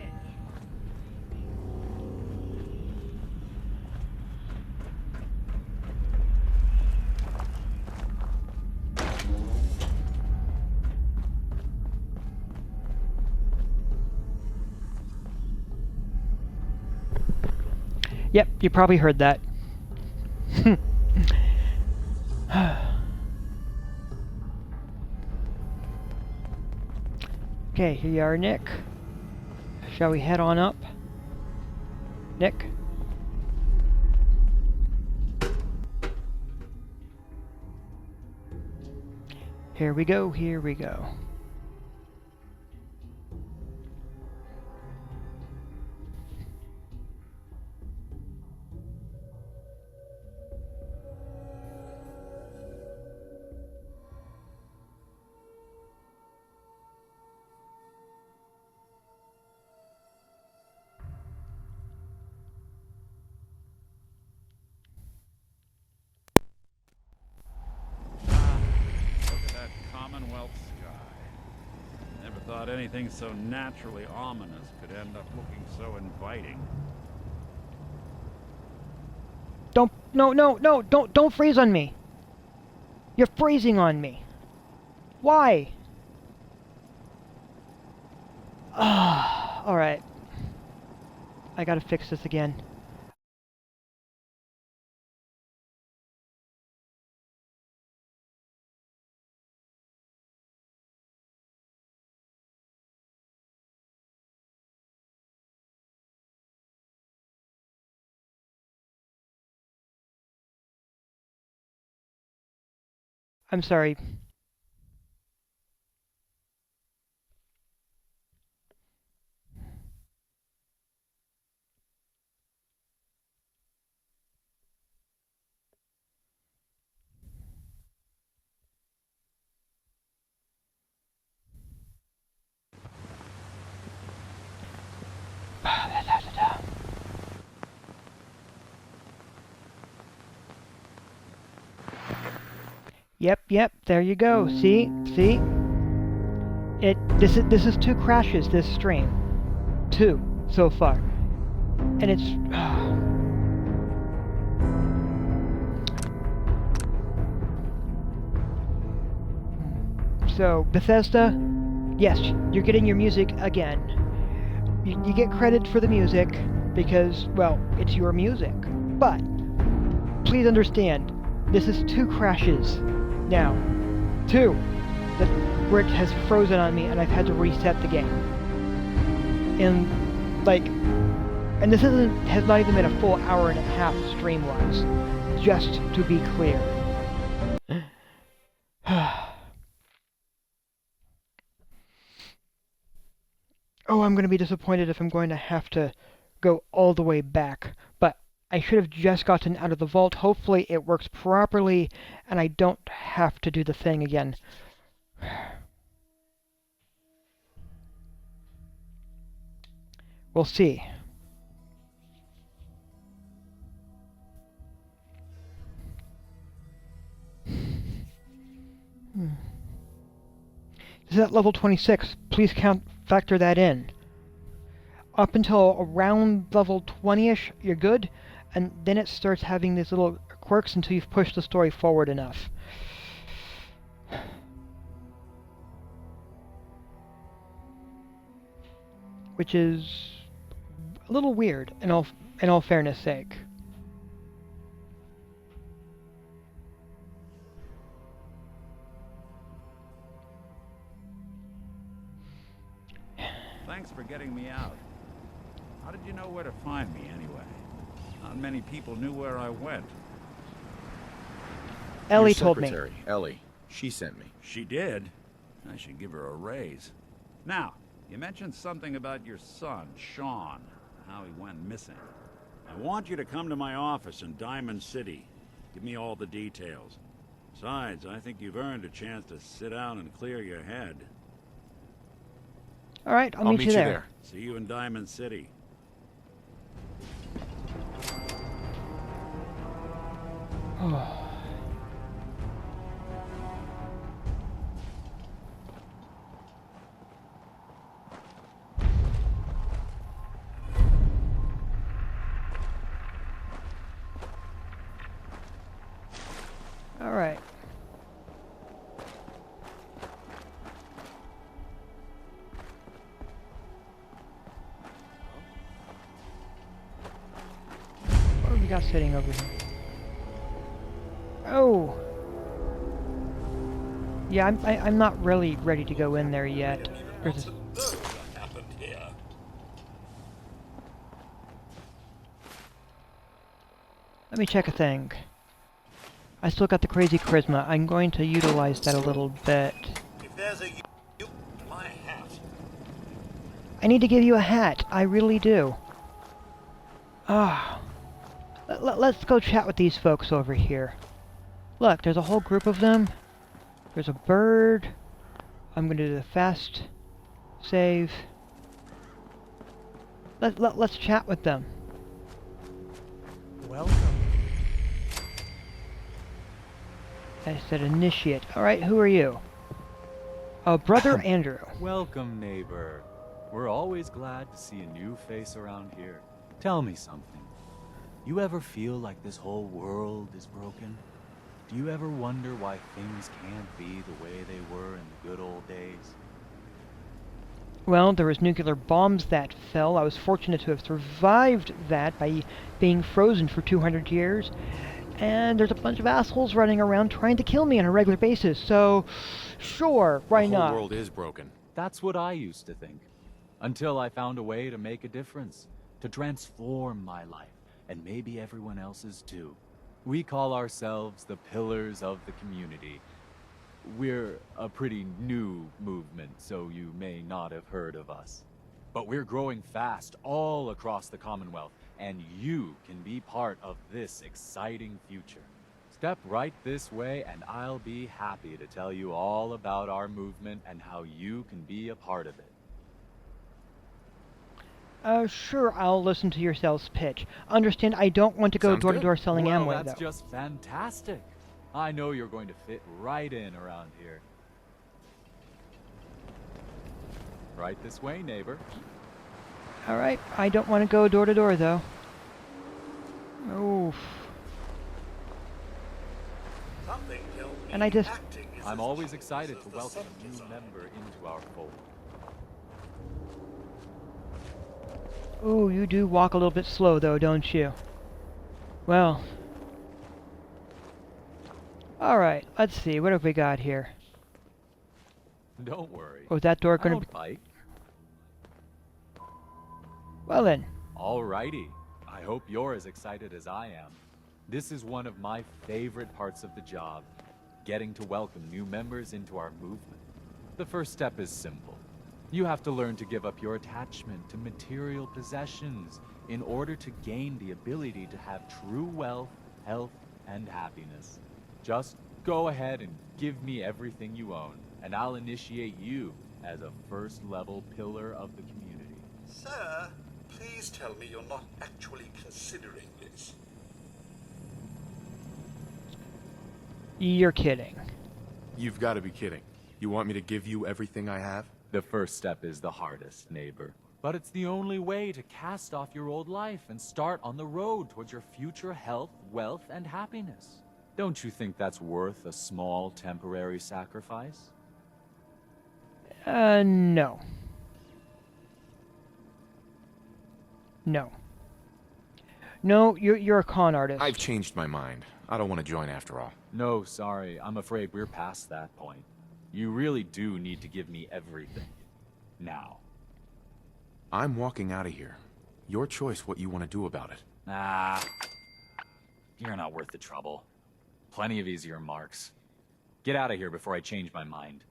Yep, you probably heard that. Okay, here you are, Nick. Shall we head on up? Nick? Here we go, here we go. Commonwealth sky. Never thought anything so naturally ominous could end up looking so inviting. Don't freeze on me. You're freezing on me. Why? Alright. I gotta fix this again. I'm sorry. Yep, there you go. See? This is 2 crashes this stream. 2 so far. And it's So, Bethesda, yes, you're getting your music again. You get credit for the music because, well, it's your music. But please understand, this is 2 crashes. Now, 2, where it has frozen on me and I've had to reset the game. And, and this has not even been a full hour and a half stream-wise, just to be clear. Oh, I'm going to be disappointed if I'm going to have to go all the way back, but I should have just gotten out of the vault. Hopefully it works properly, and I don't have to do the thing again. We'll see. This is at level 26. Please factor that in. Up until around level 20-ish, you're good, and then it starts having these little quirks until you've pushed the story forward enough. Which is a little weird, in all fairness sake. Thanks for getting me out. How did you know where to find me, anyway? Not many people knew where I went. Ellie Your told me. secretary, Ellie. She sent me. She did? I should give her a raise. Now, you mentioned something about your son, Sean, how he went missing. I want you to come to my office in Diamond City. Give me all the details. Besides, I think you've earned a chance to sit down and clear your head. All right, I'll meet you there. See you in Diamond City. Oh. All right. What do we got sitting over here? Oh. Yeah, I'm not really ready to go in there yet. There's a... Let me check a thing. I still got the crazy charisma. I'm going to utilize that a little bit. If there's a my hat. I need to give you a hat. I really do. Ah. Let's go chat with these folks over here. Look, there's a whole group of them. There's a bird. I'm going to do the fast save. Let's chat with them. Welcome. I said initiate. Alright, who are you? Oh, Brother Andrew. Welcome, neighbor. We're always glad to see a new face around here. Tell me something. You ever feel like this whole world is broken? Do you ever wonder why things can't be the way they were in the good old days? Well, there was nuclear bombs that fell. I was fortunate to have survived that by being frozen for 200 years. And there's a bunch of assholes running around trying to kill me on a regular basis, so sure, why not? The whole world is broken. That's what I used to think. Until I found a way to make a difference, to transform my life, and maybe everyone else's too. We call ourselves the Pillars of the Community. We're a pretty new movement, so you may not have heard of us. But we're growing fast all across the Commonwealth, and you can be part of this exciting future. Step right this way, and I'll be happy to tell you all about our movement and how you can be a part of it. Sure, I'll listen to your sales pitch. Understand, I don't want to go door to door selling Amway, though. That's just fantastic. I know you're going to fit right in around here. Right this way, neighbor. Alright, I don't want to go door to door, though. Oof. And I just... I'm always excited to welcome a new member into our fold. Ooh, you do walk a little bit slow, though, don't you? Well... Alright, let's see, what have we got here? Don't worry. Oh, is that door gonna be... Bite. Well then. Alrighty. I hope you're as excited as I am. This is one of my favorite parts of the job, getting to welcome new members into our movement. The first step is simple. You have to learn to give up your attachment to material possessions in order to gain the ability to have true wealth, health, and happiness. Just go ahead and give me everything you own, and I'll initiate you as a first-level pillar of the community. Sir, please tell me you're not actually considering this. You're kidding. You've got to be kidding. You want me to give you everything I have? The first step is the hardest, neighbor. But it's the only way to cast off your old life and start on the road towards your future health, wealth, and happiness. Don't you think that's worth a small temporary sacrifice? No. No. No, you're a con artist. I've changed my mind. I don't want to join after all. No, sorry. I'm afraid we're past that point. You really do need to give me everything. Now. I'm walking out of here. Your choice what you want to do about it. Nah. You're not worth the trouble. Plenty of easier marks. Get out of here before I change my mind.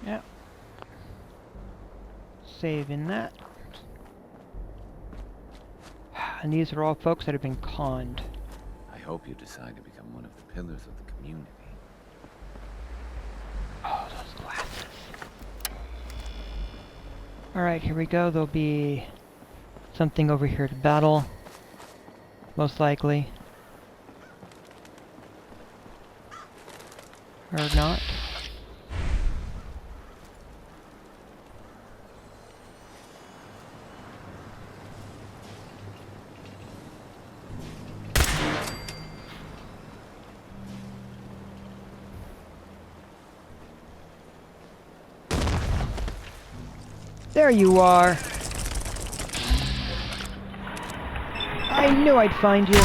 Yeah. Saving that. And these are all folks that have been conned. I hope you decide to become one of the pillars of the community. Oh, those glasses. Alright, here we go. There'll be something over here to battle. Most likely. Or not. There you are! I knew I'd find you!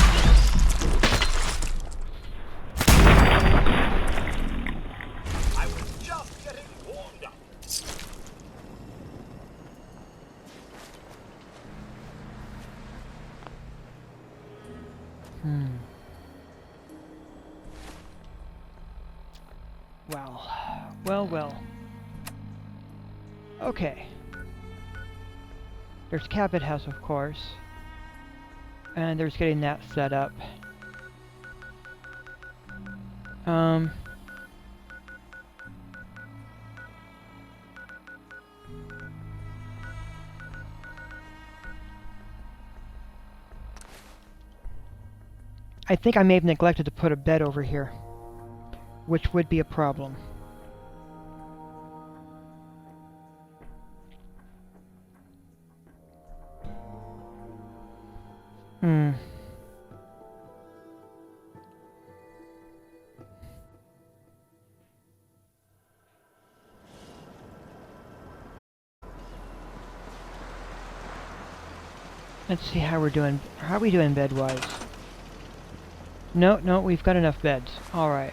I was just getting warmed up. Well. Okay. There's Cabot House, of course. And there's getting that set up. I think I may have neglected to put a bed over here, which would be a problem. Let's see how we're doing. How are we doing bed-wise? No, we've got enough beds. Alright.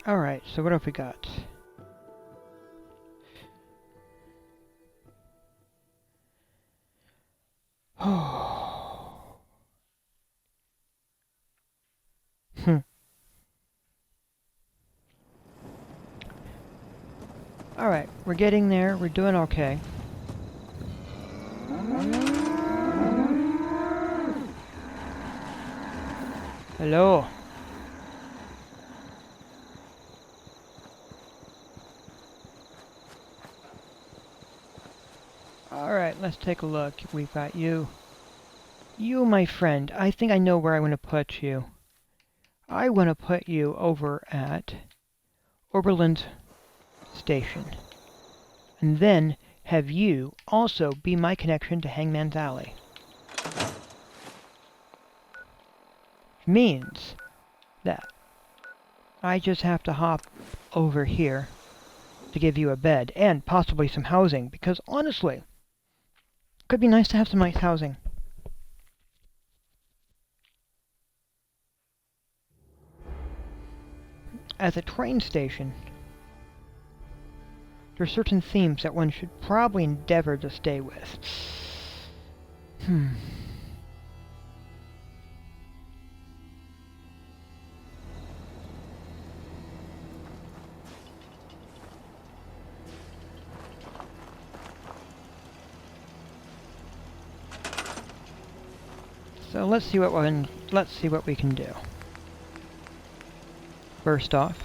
Alright, so what have we got? Alright, we're getting there. We're doing okay. Hello. Alright, let's take a look. We've got you. You, my friend. I think I know where I want to put you. I want to put you over at Oberlin Station. And then have you also be my connection to Hangman's Alley. Means that I just have to hop over here to give you a bed and possibly some housing, because honestly, it could be nice to have some nice housing. As a train station, there are certain themes that one should probably endeavor to stay with. So let's see what we can do. First off,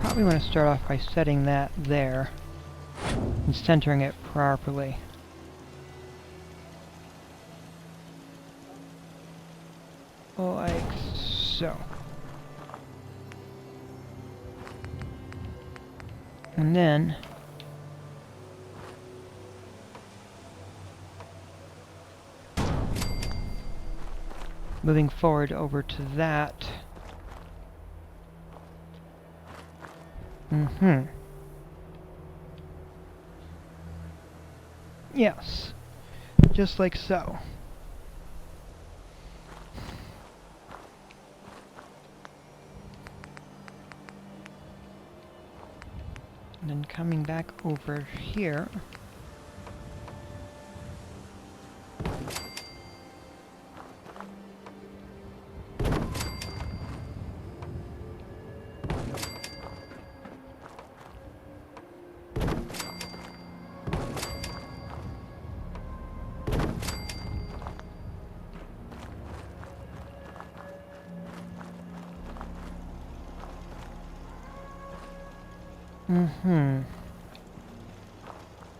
probably We want to start off by setting that there and centering it properly. Like so. And then moving forward over to that. Yes. Just like so. And then coming back over here.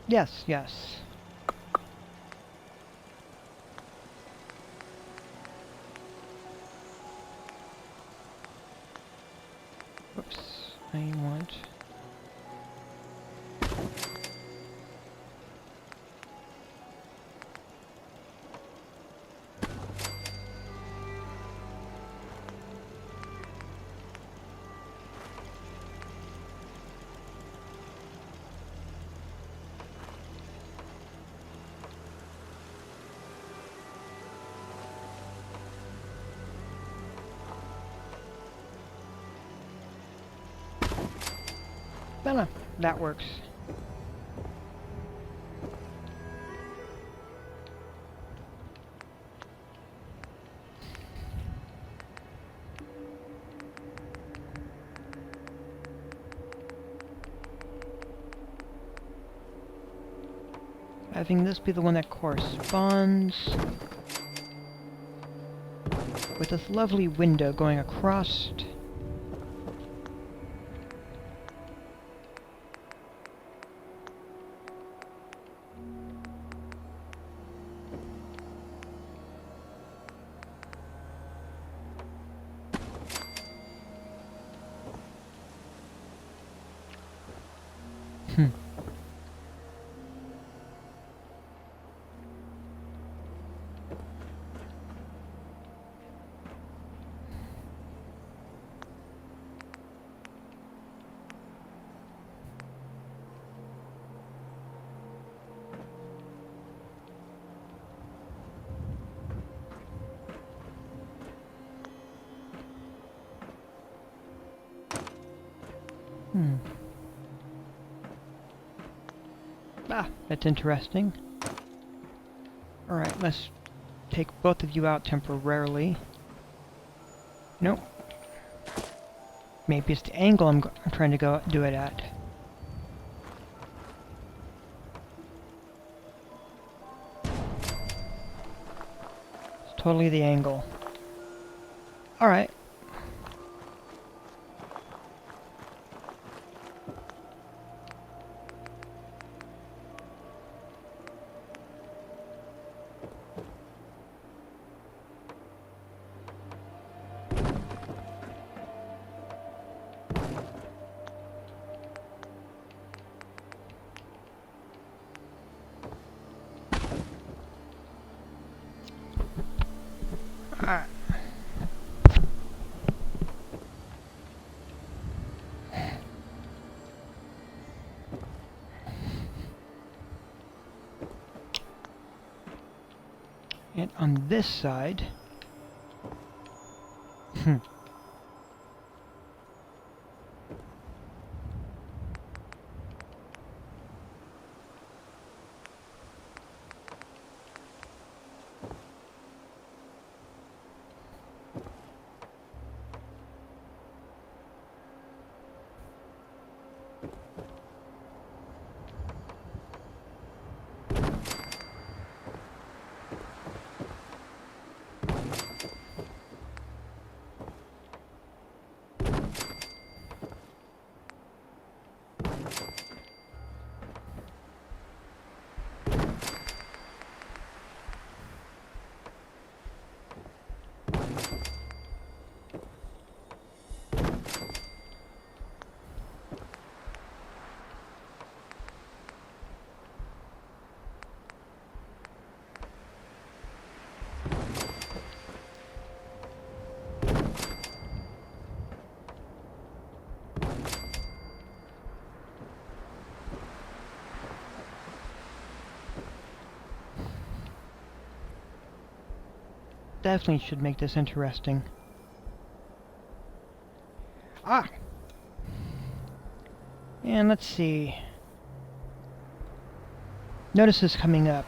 Yes, yes. Whoops, I want... Bella, that works. Having this be the one that corresponds with this lovely window going across. Ah, that's interesting. Alright, let's take both of you out temporarily. Nope. Maybe it's the angle I'm trying to do it at. It's totally the angle. Alright. Alright. And on this side... definitely should make this interesting. Ah! And let's see. Notices coming up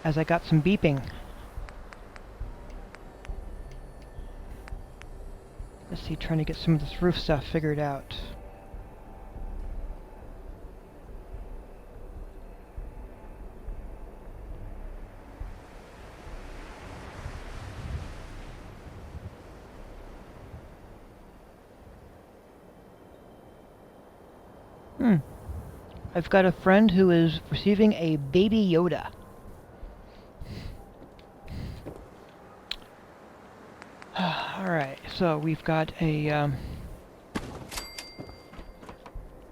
as I got some beeping. Let's see, trying to get some of this roof stuff figured out. I've got a friend who is receiving a baby Yoda. Alright, so we've got a,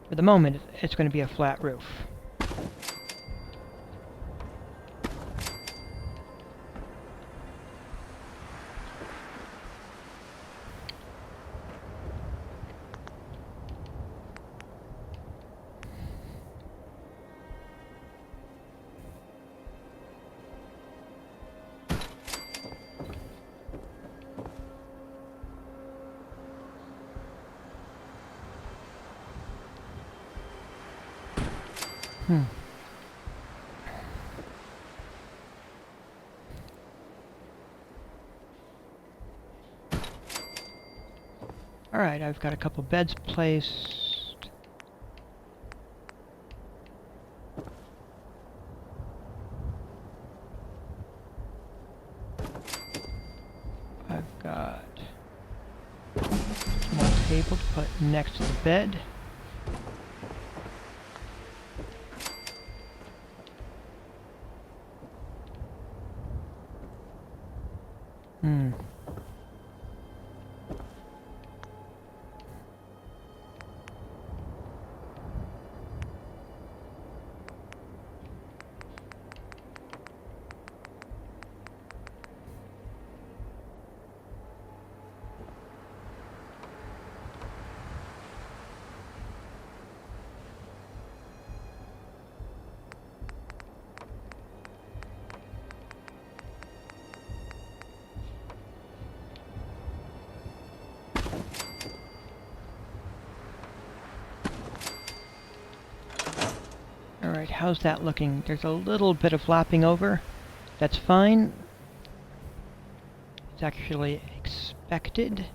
for the moment, it's going to be a flat roof. Alright, I've got a couple beds placed. I've got a small table to put next to the bed. Alright, how's that looking? There's a little bit of flapping over. That's fine. It's actually expected.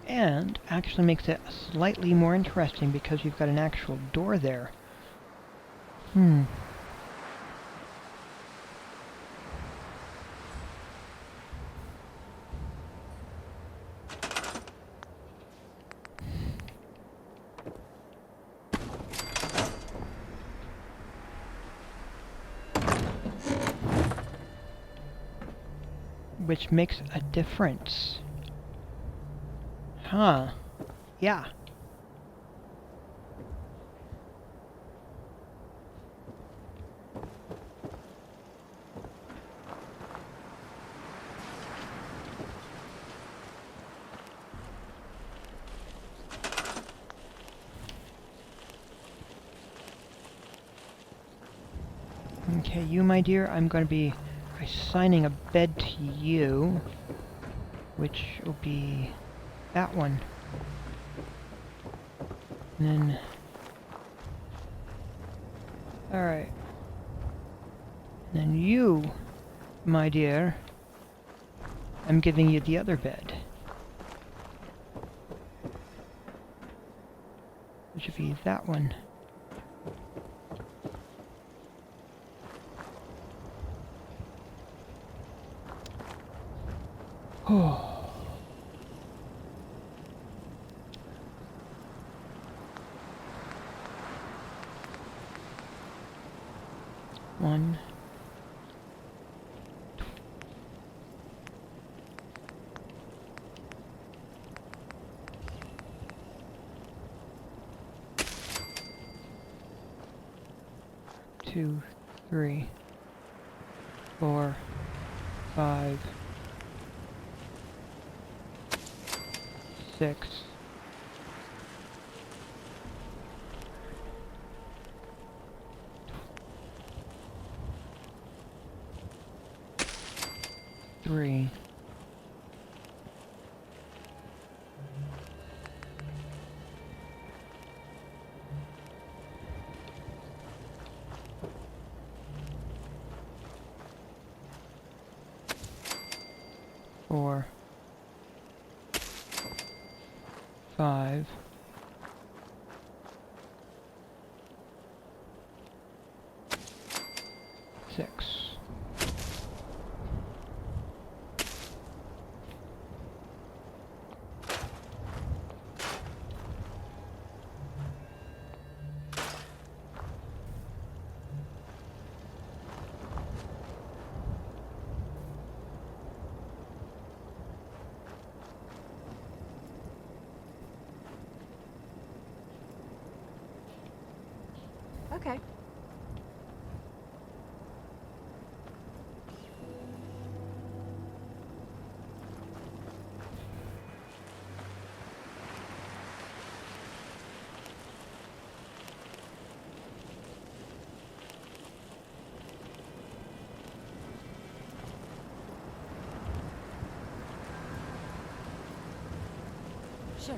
And actually makes it slightly more interesting because you've got an actual door there. Which makes a difference. Huh. Yeah. Okay, you, my dear, I'm going to be assigning a bed to you, which will be that one. And then... Alright. And then you, my dear, I'm giving you the other bed. Which would be that one. Oh. One. 2, 3, 4, 5, 6. Three. 4, 5, 6. Okay. Sure.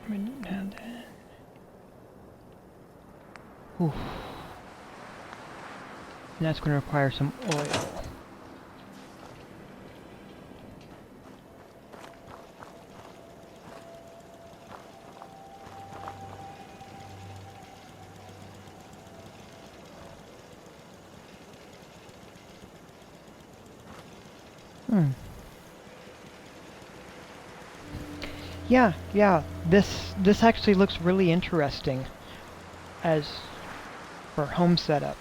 I didn't have that. Oof. And that's going to require some oil. Yeah, this actually looks really interesting as for home setup.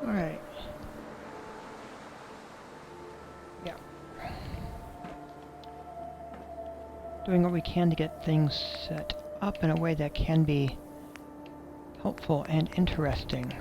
Alright. Yeah. Doing what we can to get things set up in a way that can be helpful and interesting.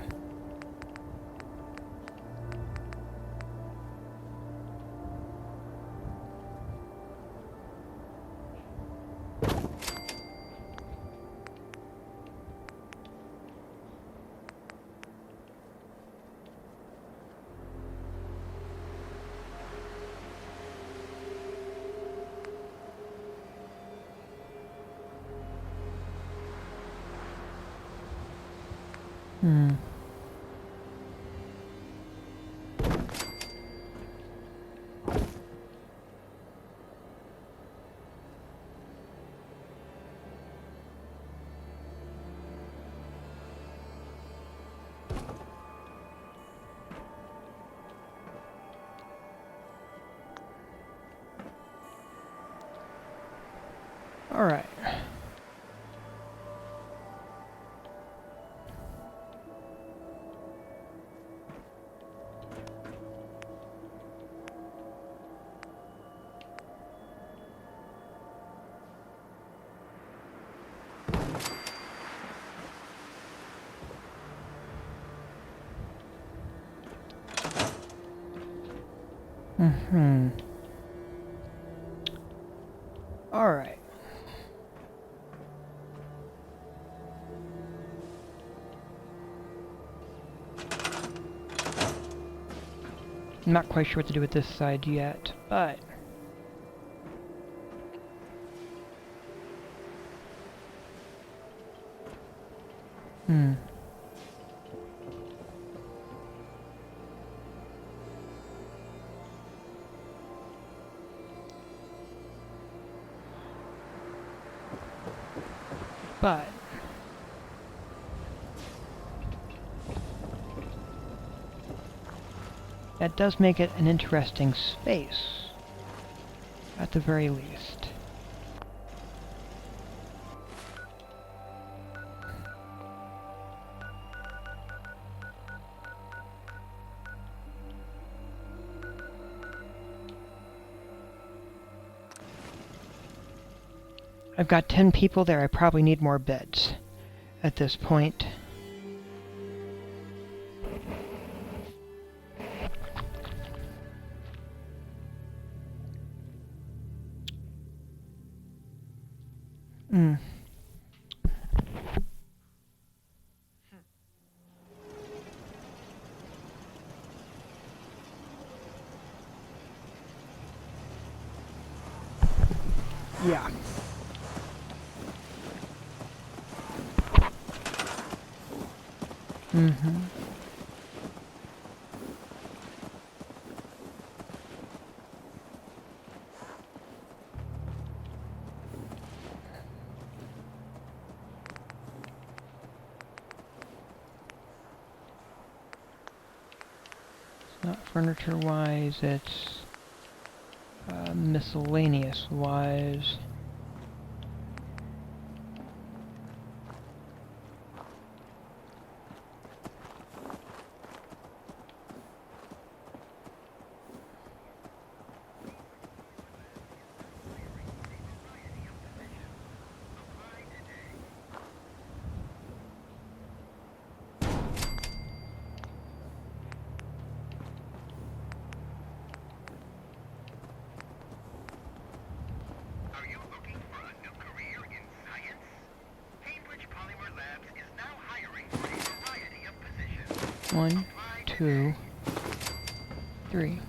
Alright. Alright. I'm not quite sure what to do with this side yet, but... But... that does make it an interesting space, at the very least. I've got 10 people there. I probably need more beds at this point. Yeah. It's not furniture-wise, it's miscellaneous-wise. One, two, three.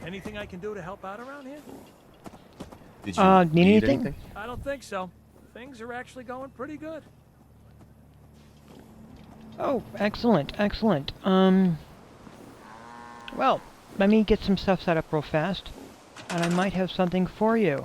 Anything I can do to help out around here? Did you need anything? I don't think so. Things are actually going pretty good. Oh, excellent, excellent. Well, let me get some stuff set up real fast, and I might have something for you.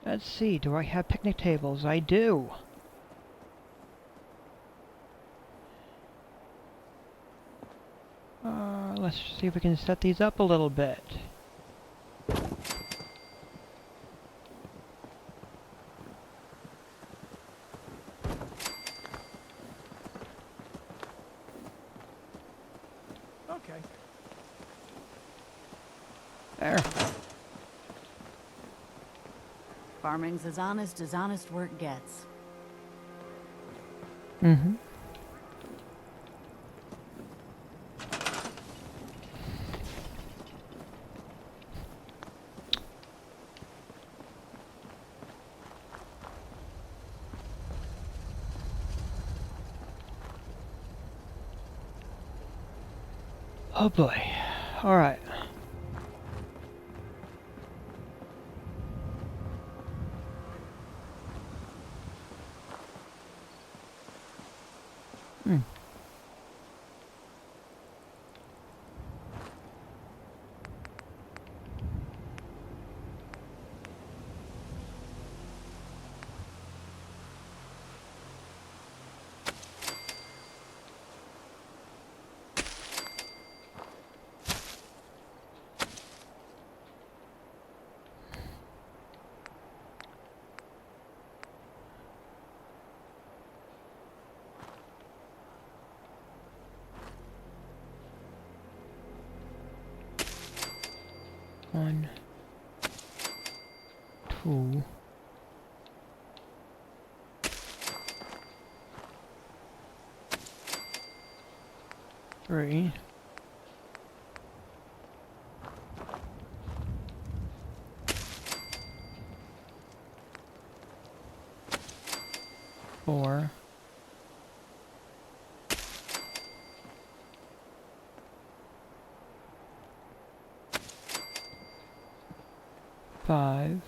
Let's see, do I have picnic tables? I do. Let's see if we can set these up a little bit. Okay. There. Farming's as honest work gets. Mm-hmm. Oh boy. All right. Hmm. One, two, three, four, five,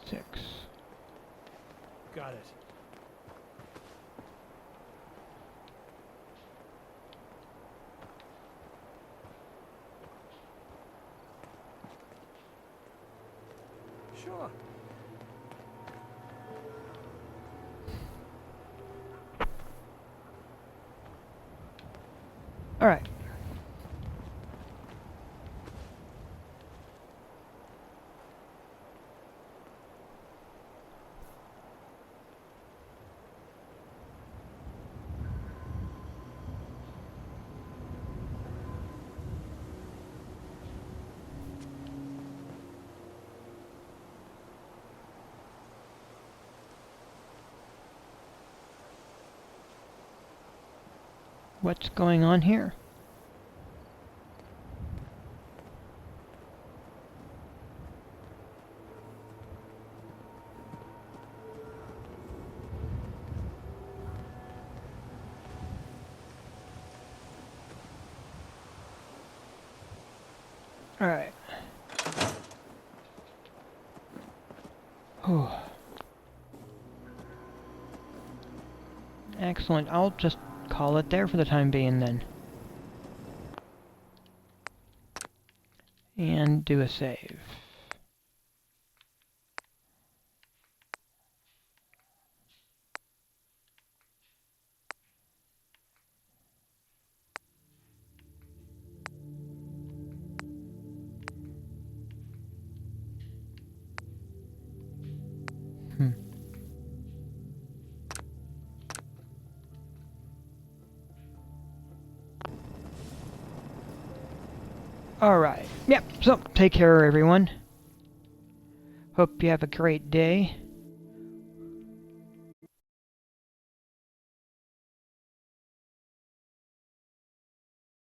six. Got it. Sure. All right. What's going on here? All right. Whew. Excellent. I'll just call it there for the time being then. And do a save. Alright. Yep, so take care everyone. Hope you have a great day.